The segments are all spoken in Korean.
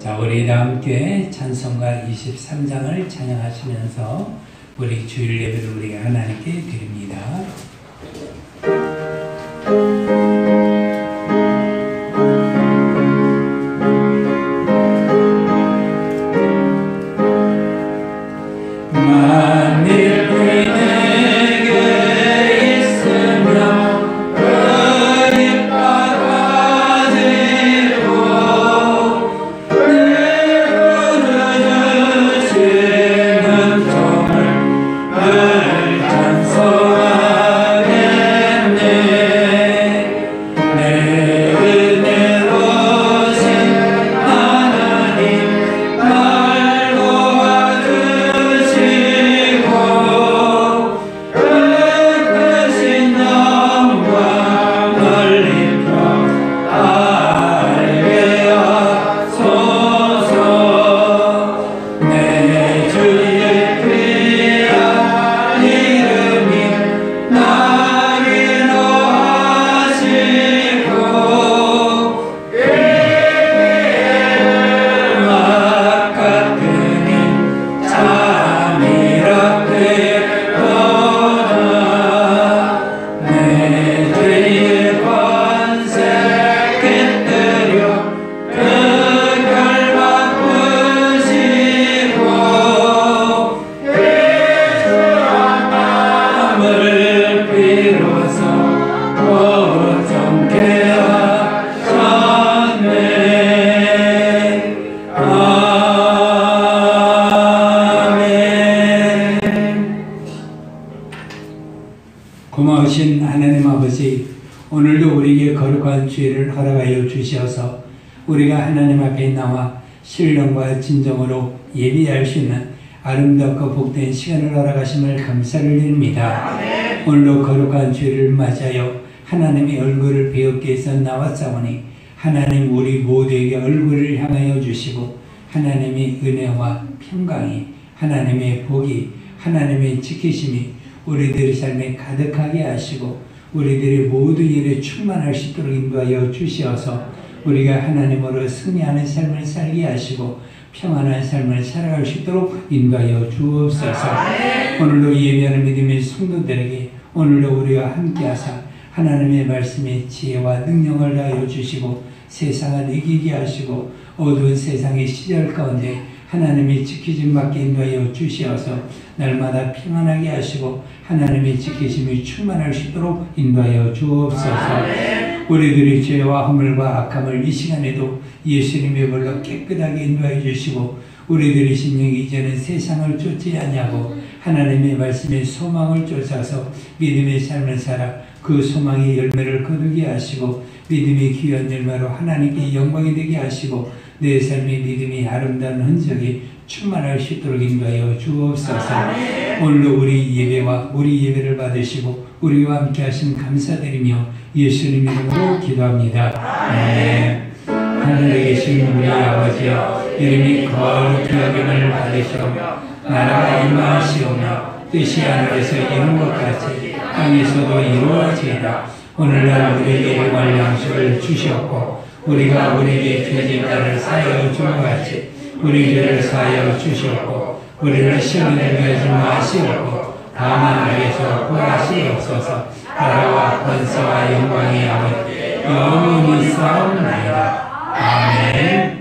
자, 우리 다 함께 찬송가 23장을 찬양하시면서 우리 주일 예배를 우리가 하나님께 드립니다. 고마우신 하나님 아버지, 오늘도 우리에게 거룩한 주일을 허락하여 주시어서 우리가 하나님 앞에 나와 신령과 진정으로 예비할 수 있는 아름답고 복된 시간을 허락하심을 감사를 드립니다. 오늘도 거룩한 주일을 맞이하여 하나님의 얼굴을 배우기 위해서 나왔사오니 하나님 우리 모두에게 얼굴을 향하여 주시고 하나님의 은혜와 평강이, 하나님의 복이, 하나님의 지키심이 우리들의 삶에 가득하게 하시고 우리들의 모든 일에 충만할 수 있도록 인도하여 주시어서 우리가 하나님으로 승리하는 삶을 살게 하시고 평안한 삶을 살아갈 수 있도록 인도하여 주옵소서. 오늘도 예배하는 믿음의 성도들에게 오늘도 우리와 함께하사 하나님의 말씀에 지혜와 능력을 다하여 주시고 세상을 이기게 하시고 어두운 세상의 시절 가운데 하나님의 지키심 받게 인도하여 주시어서 날마다 평안하게 하시고 하나님의 지키심이 충만할 수 있도록 인도하여 주옵소서. 우리들의 죄와 허물과 악함을 이 시간에도 예수님의 벌로 깨끗하게 인도하여 주시고 우리들의 심령이 이제는 세상을 쫓지 아니하고 하나님의 말씀에 소망을 쫓아서 믿음의 삶을 살아 그 소망의 열매를 거두게 하시고 믿음의 귀한 열매로 하나님께 영광이 되게 하시고 내 삶의 믿음이 아름다운 흔적이 충만할 수 있도록 인도하여 주옵소서. 오늘도 우리 예배와 우리 예배를 받으시고 우리와 함께 하신 감사드리며 예수님 이름으로 기도합니다. 아멘. 하늘에 계신 우리 아버지여, 이름이 거룩히 여김을 받으시오며 나라가 임하시오며 뜻이 하늘에서 이룬 것 같이 땅에서도 이루어지이다. 오늘날 우리에게 일용할 양식을 주시옵고 우리가 우리에게 죄진 자를 사하여 준 것 같이 우리 죄를 사하여 주시옵고 우리를 시험에 들게 하지 마시옵고 다만 우리에서 구하시옵소서. 나라와 권세와 영광이 아버지께 영원히 싸움나이다. 아멘.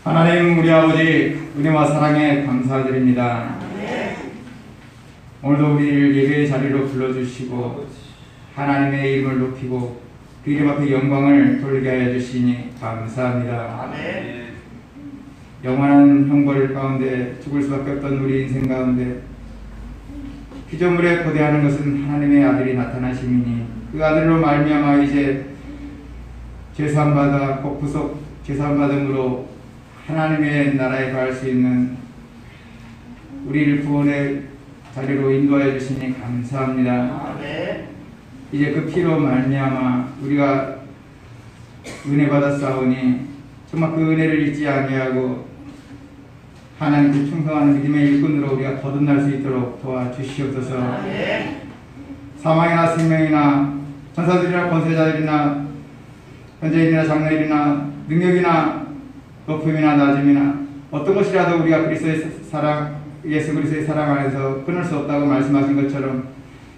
하나님 우리 아버지 은혜와 사랑에 감사드립니다. 오늘도 우리를 예배의 자리로 불러주시고 하나님의 이름을 높이고 그 이름 앞에 영광을 돌리게 하여 주시니 감사합니다. 영원한 형벌 가운데 죽을 수밖에 없던 우리 인생 가운데 피조물에 거대하는 것은 하나님의 아들이 나타나심이니 그 아들로 말미암아 이제 제사함받아 복부속 제사함받음으로 하나님의 나라에 갈 수 있는 우리를 구원의 자리로 인도하여 주시니 감사합니다. 이제 그 피로 말미암아 우리가 은혜 받았사오니 정말 그 은혜를 잊지 아니하고 하나님께 충성하는 믿음의 일꾼으로 우리가 거듭날 수 있도록 도와주시옵소서. 사망이나 생명이나 천사들이나 권세자들이나 현재인이나 장래일이나 능력이나 높음이나 낮음이나 어떤 것이라도 우리가 그리스도의 사랑, 예수 그리스도의 사랑 안에서 끊을 수 없다고 말씀하신 것처럼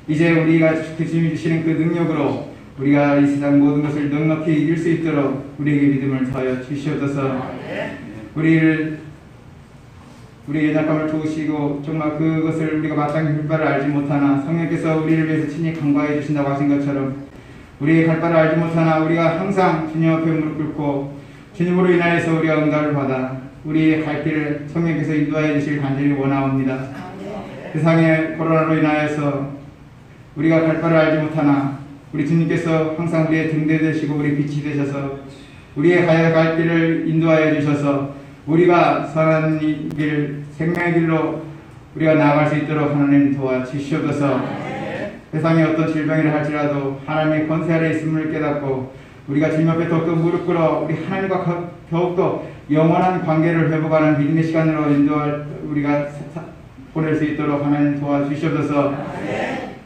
이제 우리가 주님이 주시는 그 능력으로 우리가 이 세상 모든 것을 넉넉히 이길 수 있도록 우리에게 믿음을 더하여 주시옵소서. 우리의 연약함을 도우시고 정말 그것을 우리가 마땅히 할 바를 알지 못하나 성령께서 우리를 위해서 친히 간과해 주신다고 하신 것처럼 우리의 갈 바를 알지 못하나 우리가 항상 주님 앞에 무릎 꿇고 주님으로 인하여서 우리가 응답을 받아 우리의 갈 길을 성령께서 인도하여 주시길 간절히 원하옵니다. 세상의 코로나로 인하여서 우리가 갈 바를 알지 못하나 우리 주님께서 항상 우리의 등대 되시고 우리 빛이 되셔서 우리의 가야 갈 길을 인도하여 주셔서 우리가 선한 길, 생명의 길로 우리가 나아갈 수 있도록 하나님 도와주시옵소서. 세상에 어떤 질병이라 할지라도 하나님의 권세 아래 있음을 깨닫고 우리가 주님 앞에 더욱더 무릎 꿇어 우리 하나님과 더욱더 영원한 관계를 회복하는 믿음의 시간으로 인도할 우리가 보낼 수 있도록 하나님 도와주시옵소서.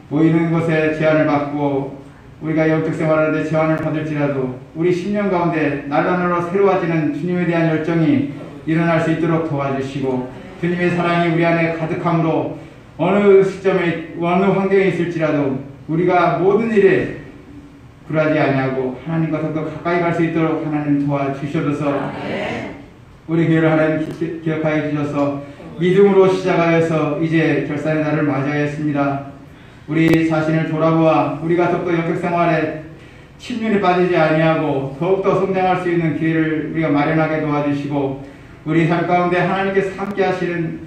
모이는 곳에 제한을 받고 우리가 영적 생활하는데 제한을 받을지라도 우리 10년 가운데 날로 새로워지는 주님에 대한 열정이 일어날 수 있도록 도와주시고 주님의 사랑이 우리 안에 가득함으로 어느 시점에 어느 환경에 있을지라도 우리가 모든 일에 굴하지 아니하고 하나님과 더욱더 가까이 갈 수 있도록 하나님 도와주셔서 우리 교회를 하나님 기억하여 주셔서 믿음으로 시작하여서 이제 결산의 날을 맞이하였습니다. 우리 자신을 돌아보아 우리가 더욱더 영적 생활에 침륜에 빠지지 아니하고 더욱더 성장할 수 있는 기회를 우리가 마련하게 도와주시고 우리 삶 가운데 하나님께서 함께 하시는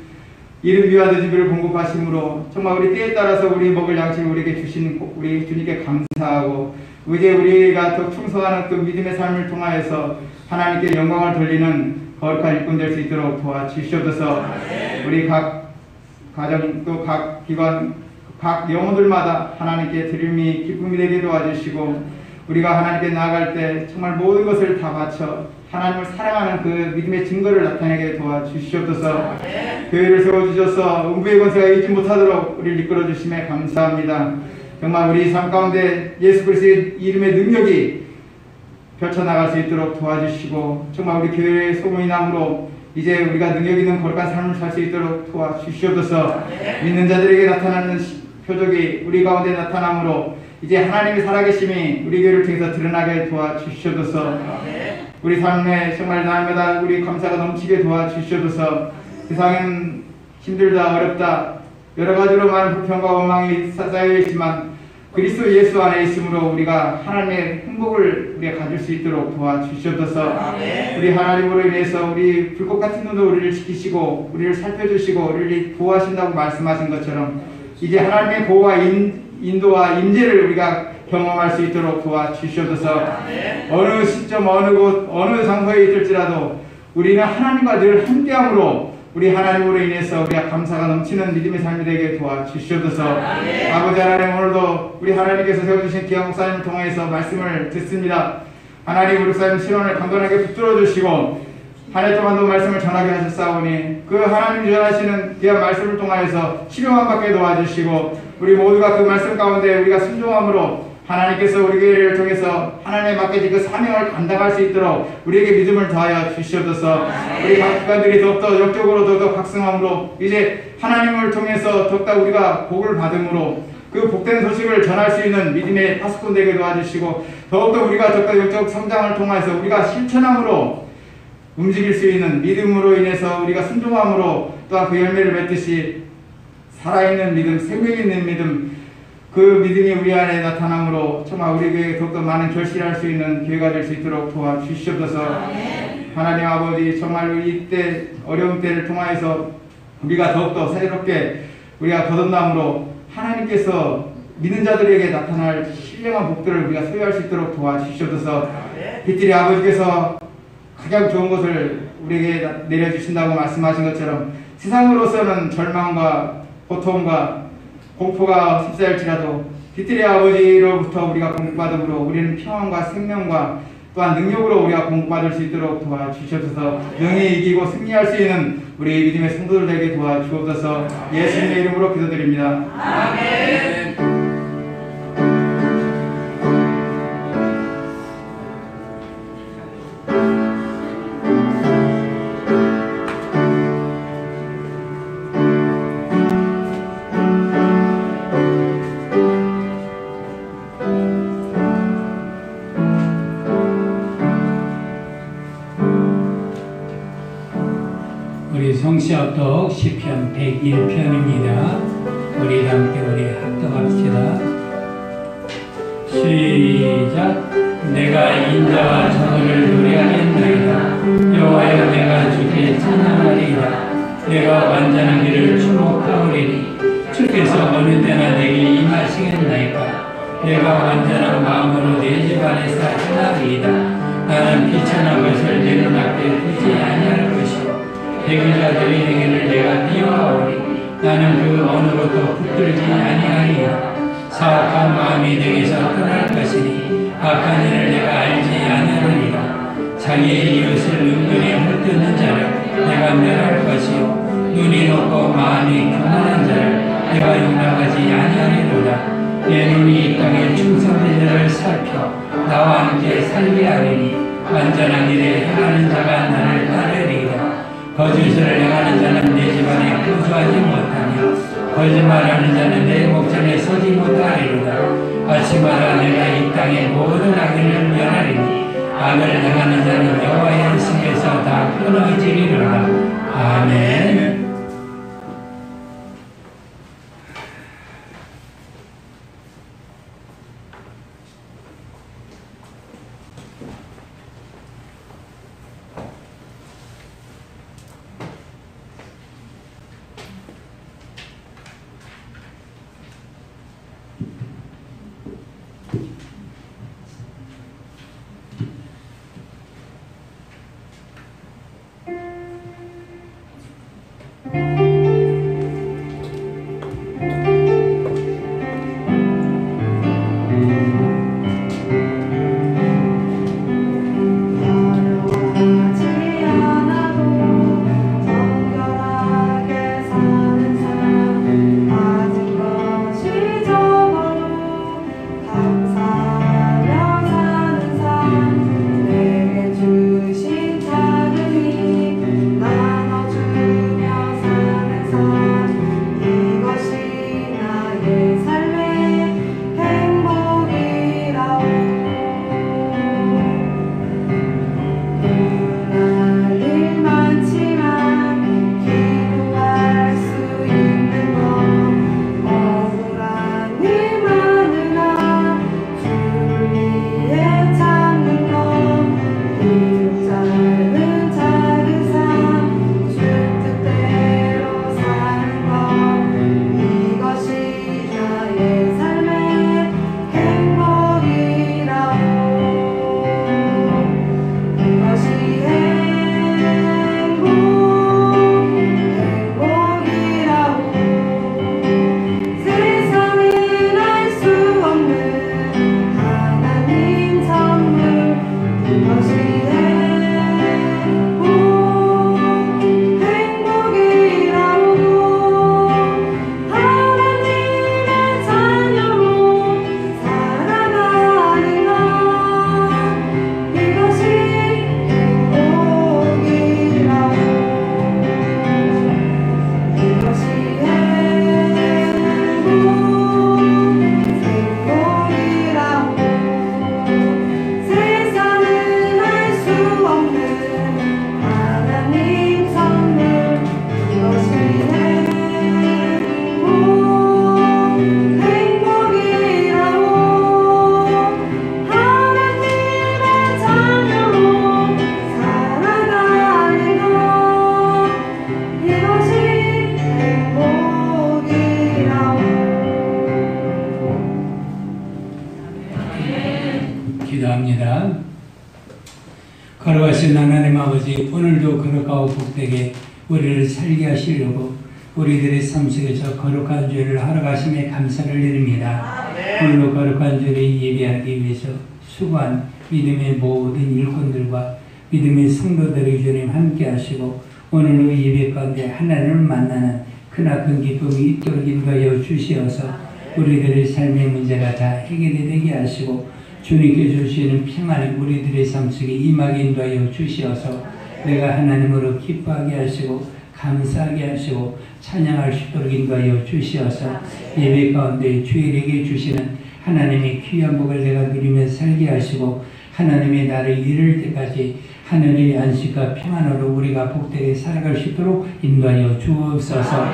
이른 비와 늦은 비를 공급하심으로 정말 우리 때에 따라서 우리 먹을 양식을 우리에게 주신 우리 주님께 감사하고 이제 우리가 더 충성하는 그 믿음의 삶을 통하여서 하나님께 영광을 돌리는 거룩한 일꾼 될 수 있도록 도와주시옵소서. 우리 각 가정 또 각 기관 각 영혼들마다 하나님께 드림이 기쁨이 되게 도와주시고 우리가 하나님께 나아갈 때 정말 모든 것을 다 바쳐 하나님을 사랑하는 그 믿음의 증거를 나타내게 도와주시옵소서. 교회를 세워주셔서 음부의 권세가 이기지 못하도록 우리를 이끌어주심에 감사합니다. 정말 우리 삶 가운데 예수 그리스도의 이름의 능력이 펼쳐나갈 수 있도록 도와주시고 정말 우리 교회의 소문이 남으로 이제 우리가 능력 있는 거룩한 삶을 살 수 있도록 도와주시옵소서. 믿는 자들에게 나타나는 표적이 우리 가운데 나타남으로 이제 하나님의 살아계심이 우리 교회를 통해서 드러나게 도와주시옵소서. 우리 삶에 정말 날마다 우리 감사가 넘치게 도와주시옵소서. 세상은 힘들다 어렵다 여러 가지로 많은 불평과 원망이 쌓여 있지만 그리스도 예수 안에 있으므로 우리가 하나님의 행복을 우리가 가질 수 있도록 도와주시옵소서. 우리 하나님으로 인해서 우리 불꽃 같은 눈으로 우리를 지키시고 우리를 살펴주시고 우리를 보호하신다고 말씀하신 것처럼 이제 하나님의 보호와 인도와 임재를 우리가 경험할 수 있도록 도와주시옵소서. 어느 시점 어느 곳 어느 장소에 있을지라도 우리는 하나님과 늘 함께함으로 우리 하나님으로 인해서 우리가 감사가 넘치는 믿음의 삶이 되게 도와주시옵소서. 아버지 하나님 오늘도 우리 하나님께서 세워주신 귀한 목사님을 통해서 말씀을 듣습니다. 하나님 우리 목사님 신원을 강건하게 붙들어 주시고 한 해 동안도 말씀을 전하게 하셨사오니 그 하나님 전하시는 귀한 말씀을 통하여서 치료만 받게 도와주시고 우리 모두가 그 말씀 가운데 우리가 순종함으로 하나님께서 우리 교회를 통해서 하나님의 맡겨진 그 사명을 감당할 수 있도록 우리에게 믿음을 더하여 주시옵소서. 우리 각 기관들이 더욱더 영적으로 더욱더 각성함으로 이제 하나님을 통해서 더욱더 우리가 복을 받음으로 그 복된 소식을 전할 수 있는 믿음의 파수꾼 되게 도와주시고 더욱더 우리가 더욱더 영적 성장을 통해서 우리가 실천함으로 움직일 수 있는 믿음으로 인해서 우리가 순종함으로 또한 그 열매를 맺듯이 살아있는 믿음, 생명 있는 믿음 그 믿음이 우리 안에 나타남으로 정말 우리 교회에 더욱더 많은 결실할 수 있는 교회가 될 수 있도록 도와주시옵소서. 하나님 아버지 정말 이때 어려운 때를 통하여서 우리가 더욱더 새롭게 우리가 거듭남으로 하나님께서 믿는 자들에게 나타날 신령한 복들을 우리가 소유할 수 있도록 도와주시옵소서. 빛들이 아버지께서 가장 좋은 것을 우리에게 내려주신다고 말씀하신 것처럼 세상으로서는 절망과 고통과 공포가 휩싸일지라도 빛들의 아버지로부터 우리가 공급받음으로 우리는 평안과 생명과 또한 능력으로 우리가 공급받을 수 있도록 도와주시옵소서. 능히 이기고 승리할 수 있는 우리 믿음의 성도들 되게 도와주옵소서. 예수님의 이름으로 기도드립니다. 아멘. 우리 성시합독 시편 101편입니다. 우리 함께 합독합시다. 시작. 내가 인자와 정의를 노래하겠나이다. 여호와여, 내가 주께 찬양하리이다. 내가 완전한 길을 주목하오리니 주께서 어느 때나 내게 임하시겠나이까. 내가 완전한 마음으로 내 집 안에서 행하리이다. 나는 비천한 것을 내 눈앞에 두지 아니할 것이요 대기자들의 행위를 내가 띄어하오니 나는 그 어느 것도 붙들지 아니하리이다. 사악한 마음이 내게서 떠날 것이니 악한 일을 내가 알지 아니하리이다. 자기의 이웃을 은근히 헐뜯는 자를 내가 멸할 것이요 눈이 높고 마음이 교만한 자를 내가 용납하지 아니하리로다. 내 눈이 이 땅에 충성된 자를 살펴 나와 함께 살게 하리니 완전한 일에 행하는 자가 나를 따르리이다. 거짓을 행하는 자는 내 집안에 거주하지 못하며 거짓말하는 자는 내 목전에 서지 못하리로다. 아침마다 내가 이 땅의 모든 악인을 멸하리니 악을 행하는 자는 여호와의 손에서 다 끊어지리로다. 아멘. 기도합니다. 거룩하신 하나님 아버지, 오늘도 거룩하고 복되게 우리를 살게 하시려고 우리들의 삶 속에서 거룩한 죄를 허락하심에 감사를 드립니다. 오늘도 거룩한 죄를 예배하기 위해서 수고한 믿음의 모든 일꾼들과 믿음의 성도들의 주님 함께 하시고 오늘도 예배 가운데 하나님을 만나는 크나큰 기쁨이 있도록 인도하여 주시어서 우리들의 삶의 문제가 다 해결이 되게 하시고 주님께 주시는 평안이 우리들의 삶 속에 임하게 인도하여 주시어서 내가 하나님으로 기뻐하게 하시고 감사하게 하시고 찬양할 수 있도록 인도하여 주시어서 예배 가운데 주일에게 주시는 하나님의 귀한 복을 내가 누리며 살게 하시고 하나님의 날을 이룰 때까지 하늘의 안식과 평안으로 우리가 복되게 살아갈 수 있도록 인도하여 주옵소서.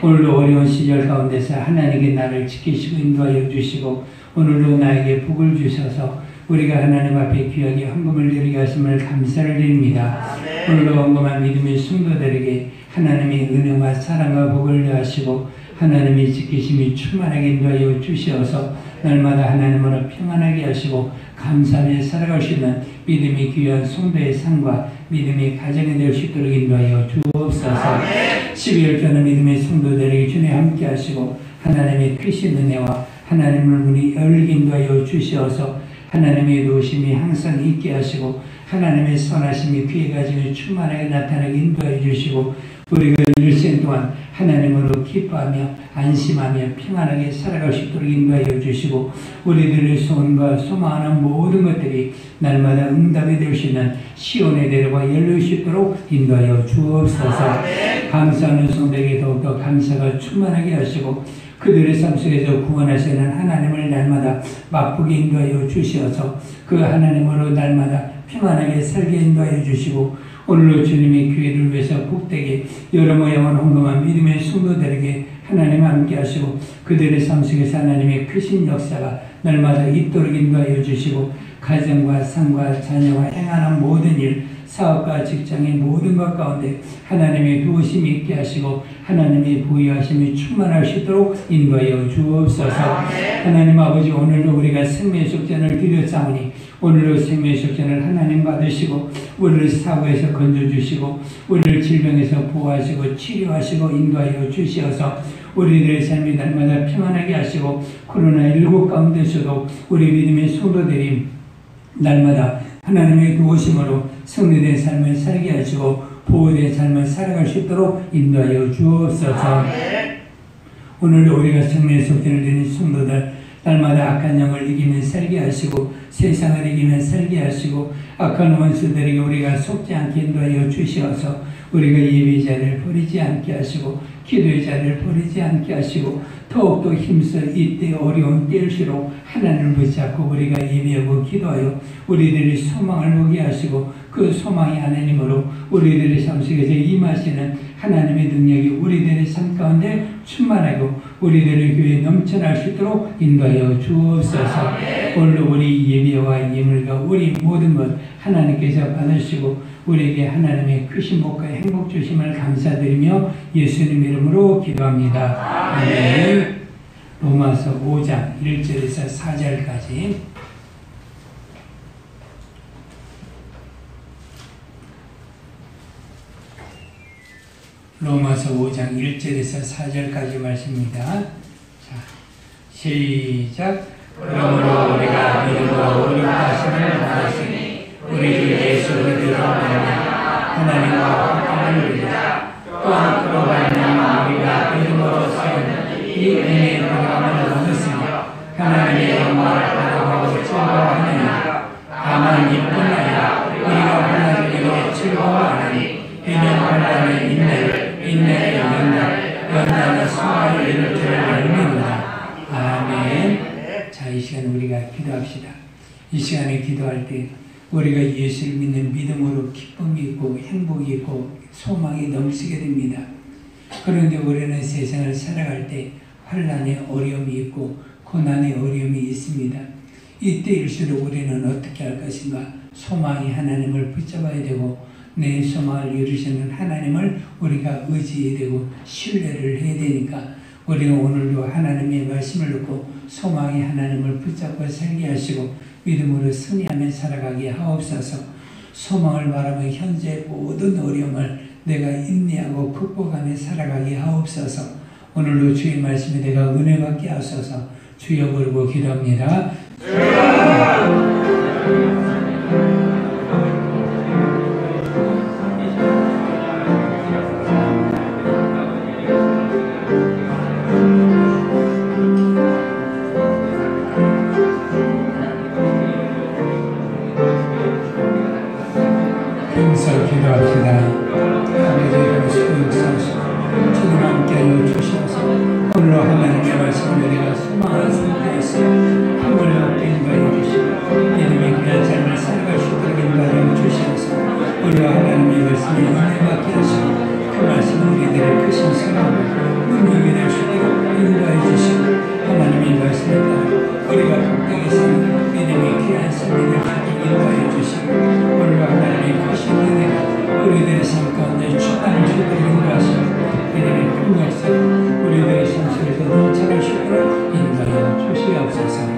오늘도 어려운 시절 가운데서 하나님의 나를 지키시고 인도하여 주시고 오늘도 나에게 복을 주셔서 우리가 하나님 앞에 귀하게 헌금을 드리게 하심을 감사를 드립니다. 오늘도 헌금한 믿음의 성도들에게 하나님의 은혜와 사랑과 복을 더하시고 하나님의 지키심이 충만하게 인도하여 주시어서 날마다 하나님으로 평안하게 하시고 감사하며 살아갈 수 있는 믿음의 귀한 성도의 삶과 믿음의 가정이 될 수 있도록 인도하여 주옵소서. 12월절은 믿음의 성도들에게 주님 함께 하시고 하나님의 크신 은혜와 하나님을 문이 열리게 인도하여 주시어서 하나님의 도우심이 항상 있게 하시고 하나님의 선하심이 귀에 가지고 충만하게 나타나게 인도하여 주시고 우리가 일생 동안 하나님으로 기뻐하며 안심하며 평안하게 살아갈 수 있도록 인도하여 주시고 우리들의 소원과 소망하는 모든 것들이 날마다 응답이 될 수 있는 시온의 대로가 열릴 수 있도록 인도하여 주옵소서. 감사하는 성도에게 더욱더 감사가 충만하게 하시고 그들의 삶 속에서 구원하시는 하나님을 날마다 맛보게 인도하여 주시어서 그 하나님으로 날마다 평안하게 살게 인도하여 주시고 오늘로 주님의 교회를 위해서 복되게 여러 모양을 헌금한 믿음의 성도들에게 하나님 함께 하시고 그들의 삶 속에서 하나님의 크신 역사가 날마다 있도록 인도하여 주시고 가정과 삶과 자녀와 행하는 모든 일 사업과 직장의 모든 것 가운데 하나님의 도우심이 있게 하시고 하나님의 보유하심이 충만할 수 있도록 인도하여 주옵소서. 하나님 아버지 오늘도 우리가 생명의 속전을 드렸사오니 오늘도 생명의 속전을 하나님 받으시고 우리를 사고에서 건져주시고 우리를 질병에서 보호하시고 치료하시고 인도하여 주시어서 우리들의 삶이 날마다 평안하게 하시고 코로나19 가운데서도 우리 믿음의 성도들이 날마다 하나님의 도우심으로 승리된 삶을 살게 하시고 보호된 삶을 살아갈 수 있도록 인도하여 주옵소서. 오늘도 우리가 생명의 속전을 드린 성도들 날마다 악한 영을 이기며 살게 하시고 세상을 이기며 살게 하시고 악한 원수들에게 우리가 속지 않게 인도하여 주시어서 우리가 예배의 자리를 버리지 않게 하시고 기도의 자리를 버리지 않게 하시고 더욱더 힘써 이때 어려운 때일수록 하나님을 붙잡고 우리가 예배하고 기도하여 우리들의 소망을 보게 하시고 그 소망이 하나님으로 우리들의 삶 속에서 임하시는 하나님의 능력이 우리들의 삶 가운데 충만하고 우리들의 교회에 넘쳐날 수 있도록 인도하여 주옵소서. 오늘도 우리 예배와 예물과 우리 모든 것 하나님께서 받으시고 우리에게 하나님의 크신 복과 행복 주심을 감사드리며 예수님 이름으로 기도합니다. 아멘. 로마서 5장 1절에서 4절까지 로마서 5장 1절에서 4절까지 말씀입니다. 자, 시작. 그러므로 우리가 믿음으로 의롭다심을 받았으니 우리 주 예수 그리스도로 말미암아 하나님과 화평을 누리자. 또한 그로 말미암아 우리가 믿음으로 세우는 이 은혜의 평강을 얻었으며 하나님의 영광을 바라보고 즐거워하느니라. 다만 이뿐 아니라 우리가 환난을 즐거워하나니 이는 환난의 인내를 인내의 연단의 수고를 이룰 줄 알미로다. 아멘. 자, 이 시간 우리가 기도합시다. 이 시간에 기도할 때 우리가 예수를 믿는 믿음으로 기쁨이 있고 행복이 있고 소망이 넘치게 됩니다. 그런데 우리는 세상을 살아갈 때 환난의 어려움이 있고 고난의 어려움이 있습니다. 이때일수록 우리는 어떻게 할 것인가? 소망이 하나님을 붙잡아야 되고 내 소망을 이루시는 하나님을 우리가 의지해야 되고 신뢰를 해야 되니까 우리가 오늘도 하나님의 말씀을 듣고 소망이 하나님을 붙잡고 살게 하시고 믿음으로 승리하며 살아가게 하옵소서. 소망을 바라며 현재 모든 어려움을 내가 인내하고 극복하며 살아가게 하옵소서. 오늘도 주의 말씀에 내가 은혜 받게 하소서. 주여 부르고 기도합니다. 용서 기도합시다. 아버지 수용사시고 주님 함께하여 주시옵소서. 오늘로 하나님의 말씀을 우리가 소망을 선포해서 힘을 얻게 인도하여 주시고 믿음의 귀한 삶을 살아갈 수 있도록 인도하여 주시옵소서. 오늘로 하나님의 말씀에 은혜 받게 하시고 그 말씀은 우리들의 크신 소망을 능력이 될 수 있도록 인도하여 주시고 하나님의 말씀에 따라 우리가 복되게 사는 믿음의 귀한 삶이 될 수 있도록 인도하여 주시고 오늘로 하나님의 크신 은혜가 우리들의 삶 가운데 충만할 수 있도록 인도하시고 믿음의 큰 역사 우리들의 삶 속에서 넘쳐날 수 있도록 인도하여 주시옵소서.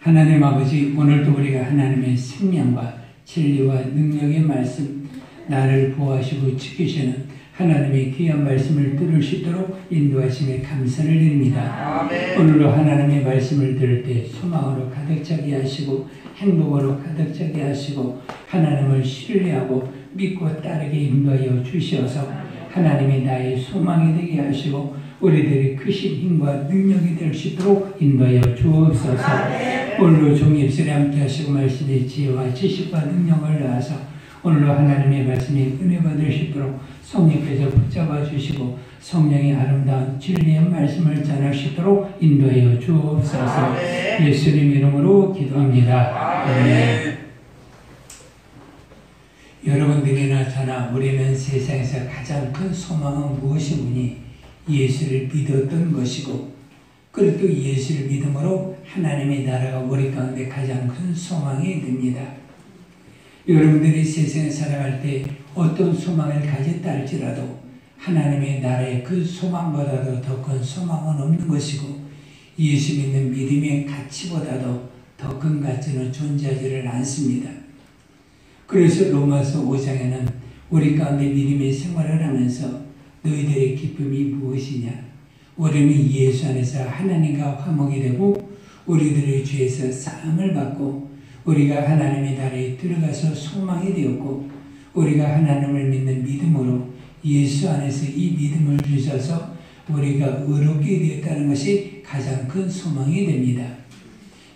하나님 아버지, 오늘도 우리가 하나님의 생명과 진리와 능력의 말씀, 나를 보호하시고 지키시는 하나님의 귀한 말씀을 들을 수 있도록 인도하심에 감사를 드립니다. 아멘. 오늘도 하나님의 말씀을 들을 때 소망으로 가득 차게 하시고 행복으로 가득 차게 하시고 하나님을 신뢰하고 믿고 따르게 인도하여 주시어서 하나님이 나의 소망이 되게 하시고 우리들의 크신 힘과 능력이 될 수 있도록 인도하여 주옵소서. 오늘도 종의 입술에 함께 하시고 말씀의 지혜와 지식과 능력을 더하서 오늘도 하나님의 말씀에 은혜 받을 수 있도록 성령께서 붙잡아 주시고 성령의 아름다운 진리의 말씀을 전할 수 있도록 인도하여 주옵소서. 예수님 이름으로 기도합니다. 아멘. 여러분들이나 저나 우리는 세상에서 가장 큰 소망은 무엇이니 예수를 믿었던 것이고 그리고 또 예수를 믿음으로 하나님의 나라가 우리 가운데 가장 큰 소망이 됩니다. 여러분들이 세상에 살아갈 때 어떤 소망을 가졌다 할지라도 하나님의 나라의 그 소망보다도 더 큰 소망은 없는 것이고 예수 믿는 믿음의 가치보다도 더 큰 가치는 존재하지를 않습니다. 그래서 로마서 5장에는 우리 가운데 믿음의 생활을 하면서 너희들의 기쁨이 무엇이냐? 우리는 예수 안에서 하나님과 화목이 되고 우리들의 죄에서 사함을 받고 우리가 하나님의 나라에 들어가서 소망이 되었고 우리가 하나님을 믿는 믿음으로 예수 안에서 이 믿음을 주셔서 우리가 의롭게 되었다는 것이 가장 큰 소망이 됩니다.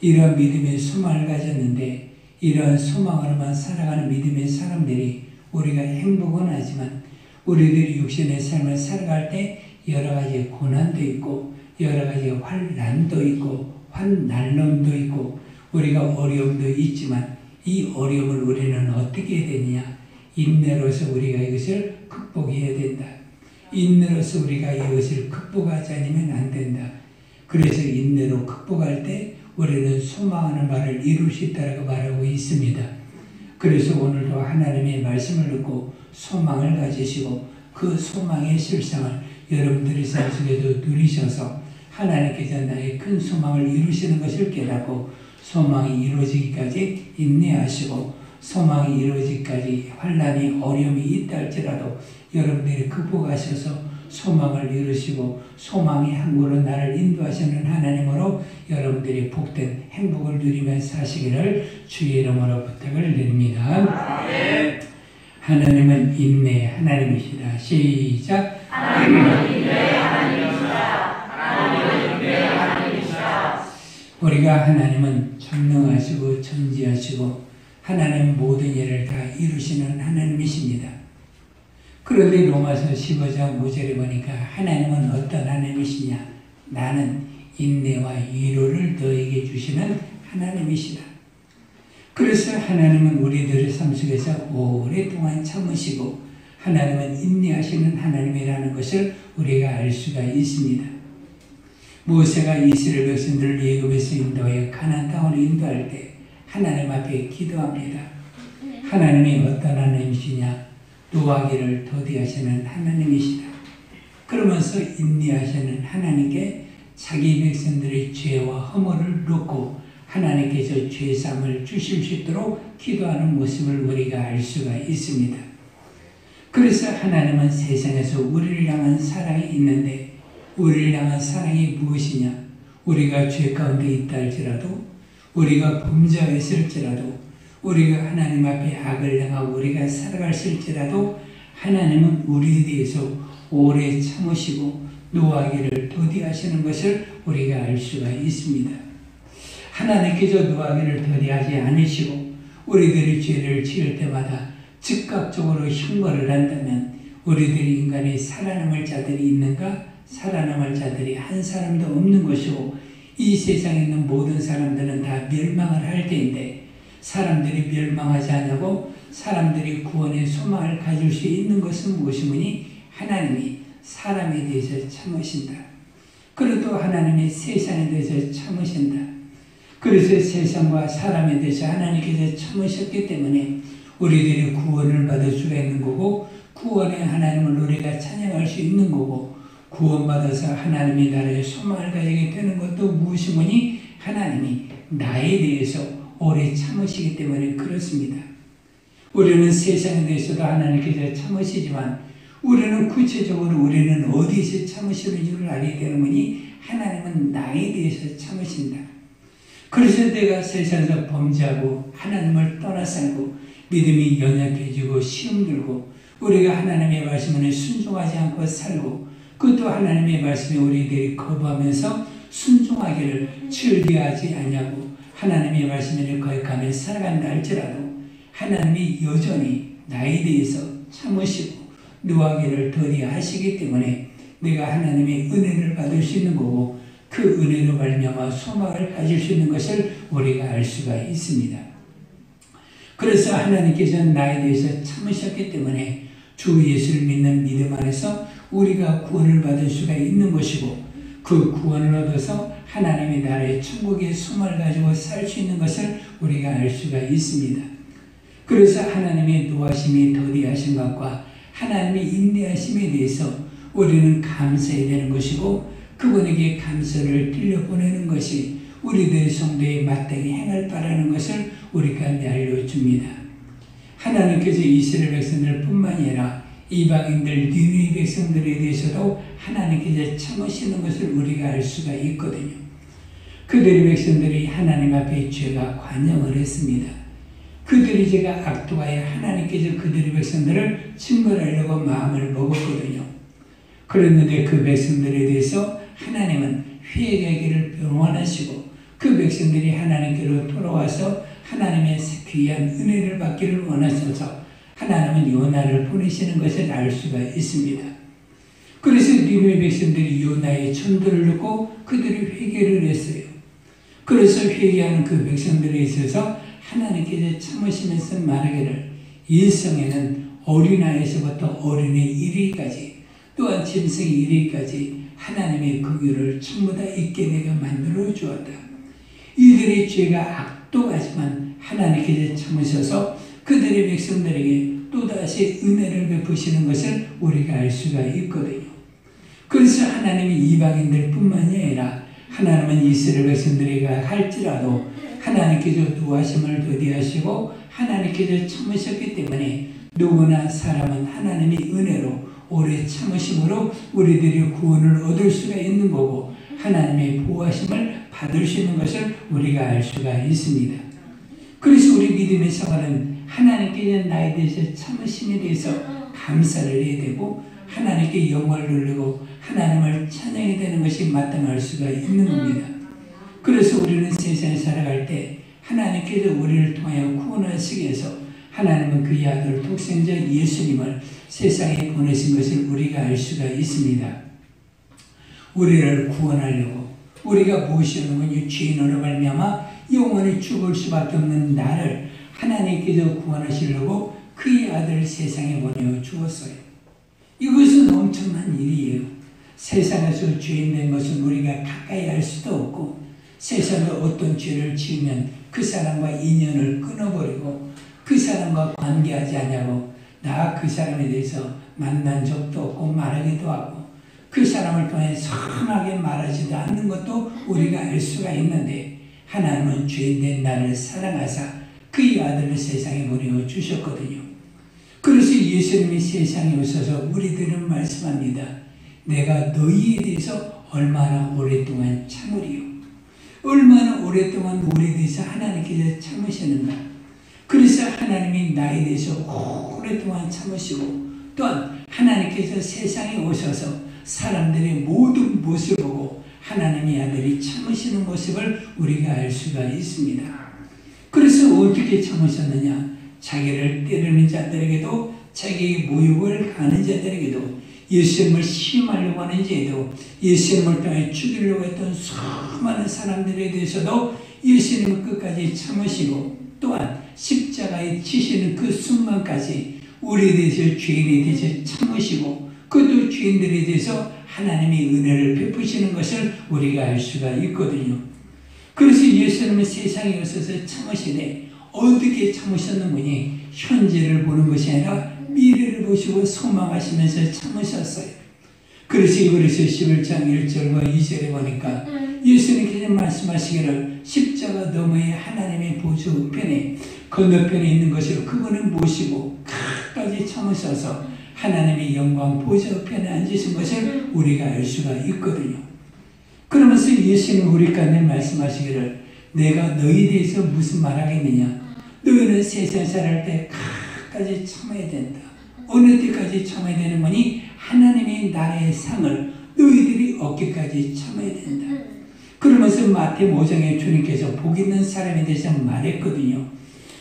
이러한 믿음의 소망을 가졌는데 이러한 소망으로만 살아가는 믿음의 사람들이 우리가 행복은 하지만 우리들이 육신의 삶을 살아갈 때 여러 가지 고난도 있고 여러 가지 환난도 있고 환난론도 있고 우리가 어려움도 있지만 이 어려움을 우리는 어떻게 해야 되느냐? 인내로서 우리가 이것을 극복해야 된다. 인내로서 우리가 이것을 극복하지 않으면 안 된다. 그래서 인내로 극복할 때 우리는 소망하는 바를 이룰 수 있다고 말하고 있습니다. 그래서 오늘도 하나님의 말씀을 듣고 소망을 가지시고 그 소망의 실상을 여러분들의 삶 속에도 누리셔서 하나님께서 나의 큰 소망을 이루시는 것을 깨닫고 소망이 이루어지기까지 인내하시고 소망이 이루어지기까지 환난이 어려움이 있다 할지라도 여러분들이 극복하셔서 소망을 이루시고 소망의 항구로 나를 인도하시는 하나님으로 여러분들이 복된 행복을 누리며 사시기를 주의 이름으로 부탁을 드립니다. 아멘. 하나님은 인내의 하나님이시다. 시작. 하나님은 인내의 하나님이시다. 하나님은 인내의 하나님이시다. 우리가 하나님은 전능하시고 전지하시고 하나님 모든 일을 다 이루시는 하나님이십니다. 그런데 로마서 15장 5절에 보니까 하나님은 어떤 하나님이시냐? 나는 인내와 위로를 너에게 주시는 하나님이시다. 그래서 하나님은 우리들의 삶 속에서 오랫동안 참으시고 하나님은 인내하시는 하나님이라는 것을 우리가 알 수가 있습니다. 모세가 이스라엘 백성들을 애굽에서 인도하여 가나안 땅으로 인도할 때 하나님 앞에 기도합니다. 하나님이 어떤 하나님이시냐? 노하기를 더디하시는 하나님이시다. 그러면서 인내하시는 하나님께 자기 백성들의 죄와 허물을 놓고 하나님께서 죄사함을 주실 수 있도록 기도하는 모습을 우리가 알 수가 있습니다. 그래서 하나님은 세상에서 우리를 향한 사랑이 있는데 우리를 향한 사랑이 무엇이냐? 우리가 죄 가운데 있다 할지라도 우리가 범죄했을지라도 우리가 하나님 앞에 악을 행하고 우리가 살아갔을지라도 하나님은 우리에 대해서 오래 참으시고 노하기를 더디하시는 것을 우리가 알 수가 있습니다. 하나님께서 노하기를 더디하지 않으시고 우리들이 죄를 지을 때마다 즉각적으로 형벌을 한다면 우리들이 인간이 살아남을 자들이 있는가? 살아남을 자들이 한 사람도 없는 것이고 이 세상에 있는 모든 사람들은 다 멸망을 할 때인데 사람들이 멸망하지 않고 사람들이 구원의 소망을 가질 수 있는 것은 무엇이니? 하나님이 사람에 대해서 참으신다. 그래도 하나님이 세상에 대해서 참으신다. 그래서 세상과 사람에 대해서 하나님께서 참으셨기 때문에 우리들이 구원을 받을 수가 있는 거고 구원의 하나님을 우리가 찬양할 수 있는 거고 구원받아서 하나님의 나라의 소망을 가지게 되는 것도 무엇이니? 하나님이 나에 대해서 오래 참으시기 때문에 그렇습니다. 우리는 세상에 대해서도 하나님께서 참으시지만 우리는 구체적으로 우리는 어디서 참으시는 줄을 알게 되는 거니? 하나님은 나에 대해서 참으신다. 그래서 내가 세상에서 범죄하고 하나님을 떠나 살고 믿음이 연약해지고 시험 들고 우리가 하나님의 말씀에 순종하지 않고 살고 그것도 하나님의 말씀에 우리들이 거부하면서 순종하기를 즐겨하지 않냐고 하나님의 말씀에 거역하며 살아간다 할지라도 하나님이 여전히 나에 대해서 참으시고 노하기를 더디하시기 때문에 내가 하나님의 은혜를 받을 수 있는 거고 그 은혜로 말미암아 소망을 가질 수 있는 것을 우리가 알 수가 있습니다. 그래서 하나님께서는 나에 대해서 참으셨기 때문에 주 예수를 믿는 믿음 안에서 우리가 구원을 받을 수가 있는 것이고 그 구원을 얻어서 하나님의 나라의 천국의 소망을 가지고 살 수 있는 것을 우리가 알 수가 있습니다. 그래서 하나님의 노하심이 더디하신 것과 하나님의 인내하심에 대해서 우리는 감사해야 되는 것이고 그분에게 감사를 들려보내는 것이 우리들 성도의 마땅히 행할 바라는 것을 우리가 알려줍니다. 하나님께서 이스라엘 백성들 뿐만 아니라 이방인들 니느웨 백성들에 대해서도 하나님께서 참으시는 것을 우리가 알 수가 있거든요. 그들의 백성들이 하나님 앞에 죄가 관영을 했습니다. 그들이 죄가 악독하여 하나님께서 그들의 백성들을 징벌하려고 마음을 먹었거든요. 그랬는데 그 백성들에 대해서 하나님은 회개하기를 원하시고 그 백성들이 하나님께로 돌아와서 하나님의 귀한 은혜를 받기를 원하셔서 하나님은 요나를 보내시는 것을 알 수가 있습니다. 그래서 니느웨 백성들이 요나의 천도를 듣고 그들이 회개를 했어요. 그래서 회개하는 그 백성들에 있어서 하나님께서 참으시면서 말하기를 일성에는 어린아이에서부터 어린애 이르기까지 또한 짐승 이르기까지 하나님의 긍휼을 전부 다 있게 내가 만들어 주었다. 이들의 죄가 악독하지만 하나님께서 참으셔서 그들의 백성들에게 또다시 은혜를 베푸시는 것을 우리가 알 수가 있거든요. 그래서 하나님이 이방인들 뿐만이 아니라 하나님은 이스라엘 백성들에게 할지라도 하나님께서 노하심을 더디하시고 하나님께서 참으셨기 때문에 누구나 사람은 하나님의 은혜로 오래 참으심으로 우리들이 구원을 얻을 수가 있는 거고 하나님의 보호하심을 받을 수 있는 것을 우리가 알 수가 있습니다. 그래서 우리 믿음의 생활은 하나님께서 나에 대해서 참으심에 대해서 감사를 해야 되고 하나님께 영광을 돌리고 하나님을 찬양해야 되는 것이 마땅할 수가 있는 겁니다. 그래서 우리는 세상에 살아갈 때 하나님께서 우리를 통하여 구원하시기 위해서 하나님은 그의 아들 독생자 예수님을 세상에 보내신 것을 우리가 알 수가 있습니다. 우리를 구원하려고 우리가 무엇이었는지 죄인으로 말미암아 영원히 죽을 수밖에 없는 나를 하나님께서 구원하시려고 그의 아들을 세상에 보내어 주었어요. 이것은 엄청난 일이에요. 세상에서 죄인 된 것은 우리가 가까이 할 수도 없고 세상에 어떤 죄를 지으면 그 사람과 인연을 끊어버리고 그 사람과 관계하지 않냐고 나 그 사람에 대해서 만난 적도 없고 말하기도 하고 그 사람을 통해 선하게 말하지도 않는 것도 우리가 알 수가 있는데 하나님은 죄인된 나를 사랑하사 그의 아들을 세상에 보내어 주셨거든요. 그래서 예수님이 세상에 오셔서 우리들은 말씀합니다. 내가 너희에 대해서 얼마나 오랫동안 참으리요. 얼마나 오랫동안 우리에 대해서 하나님께서 참으시는가. 그래서 하나님이 나에 대해서 오랫동안 참으시고 또한 하나님께서 세상에 오셔서 사람들의 모든 모습을 보고 하나님의 아들이 참으시는 모습을 우리가 알 수가 있습니다. 그래서 어떻게 참으셨느냐. 자기를 때리는 자들에게도 자기의 모욕을 가는 자들에게도 예수님을 시험하려고 하는 자에도 예수님을 통해 죽이려고 했던 수많은 사람들에 대해서도 예수님은 끝까지 참으시고 또한 십자가에 치시는 그 순간까지 우리에 대해서 죄인에 대해서 참으시고 그것도 죄인들에 대해서 하나님의 은혜를 베푸시는 것을 우리가 알 수가 있거든요. 그래서 예수님은 세상에 오셔서 참으시되 어떻게 참으셨는지 현재를 보는 것이 아니라 미래를 보시고 소망하시면서 참으셨어요. 그래서 이브리서 11장 1절과 2절에 보니까 예수님께서 말씀하시기를 십자가 너머에 하나님의 보좌 우편에 건너편에 있는 것으로 그분을 모시고 끝까지 참으셔서 하나님의 영광 보좌 우편에 앉으신 것을 우리가 알 수가 있거든요. 그러면서 예수님은 우리 가운데 말씀하시기를 내가 너희에 대해서 무슨 말하겠느냐. 너희는 세상 살할 때 끝까지 참아야 된다. 어느 때까지 참아야 되는 거니 하나님의 나라의 상을 너희들이 얻기까지 참아야 된다. 그러면서 마태복음 5장에 주님께서 복 있는 사람에 대해서 말했거든요.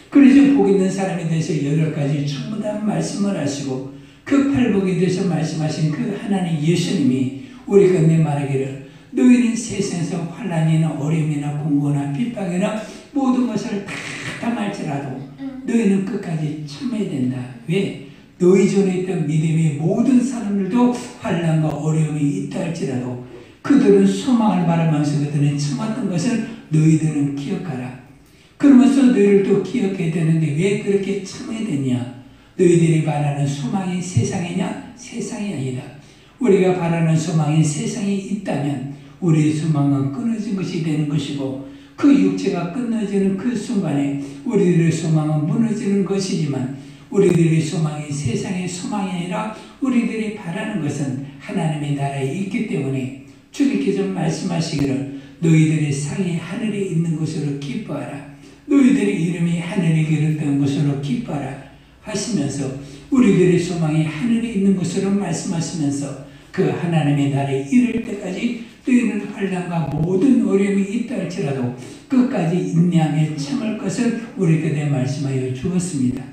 그래서 복 있는 사람에 대해서 8가지 전부 다 말씀을 하시고 그 팔복에 대해서 말씀하신 그 하나님 예수님이 우리 가운데 말하기를 너희는 세상에서 환난이나 어려움이나 공고나 핍박이나 모든 것을 다 당할지라도 너희는 끝까지 참아야 된다. 왜? 너희 전에 있던 믿음의 모든 사람들도 환난과 어려움이 있다 할지라도 그들은 소망을 바라면서 그들은 참았던 것을 너희들은 기억하라. 그러면서 너희를 또 기억해야 되는데 왜 그렇게 참아야 되냐? 너희들이 바라는 소망이 세상이냐? 세상이 아니다. 우리가 바라는 소망이 세상에 있다면 우리의 소망은 끊어진 것이 되는 것이고 그 육체가 끊어지는 그 순간에 우리들의 소망은 무너지는 것이지만 우리들의 소망이 세상의 소망이 아니라 우리들이 바라는 것은 하나님의 나라에 있기 때문에 주님께서 말씀하시기를 너희들의 상이 하늘에 있는 것으로 기뻐하라. 너희들의 이름이 하늘에 기록된 것으로 기뻐하라 하시면서 우리들의 소망이 하늘에 있는 것으로 말씀하시면서 그 하나님의 나라에 이를 때까지 너희는 환난과 모든 어려움이 있다 할지라도 끝까지 인내하며 참을 것을 우리에게 말씀하여 주었습니다.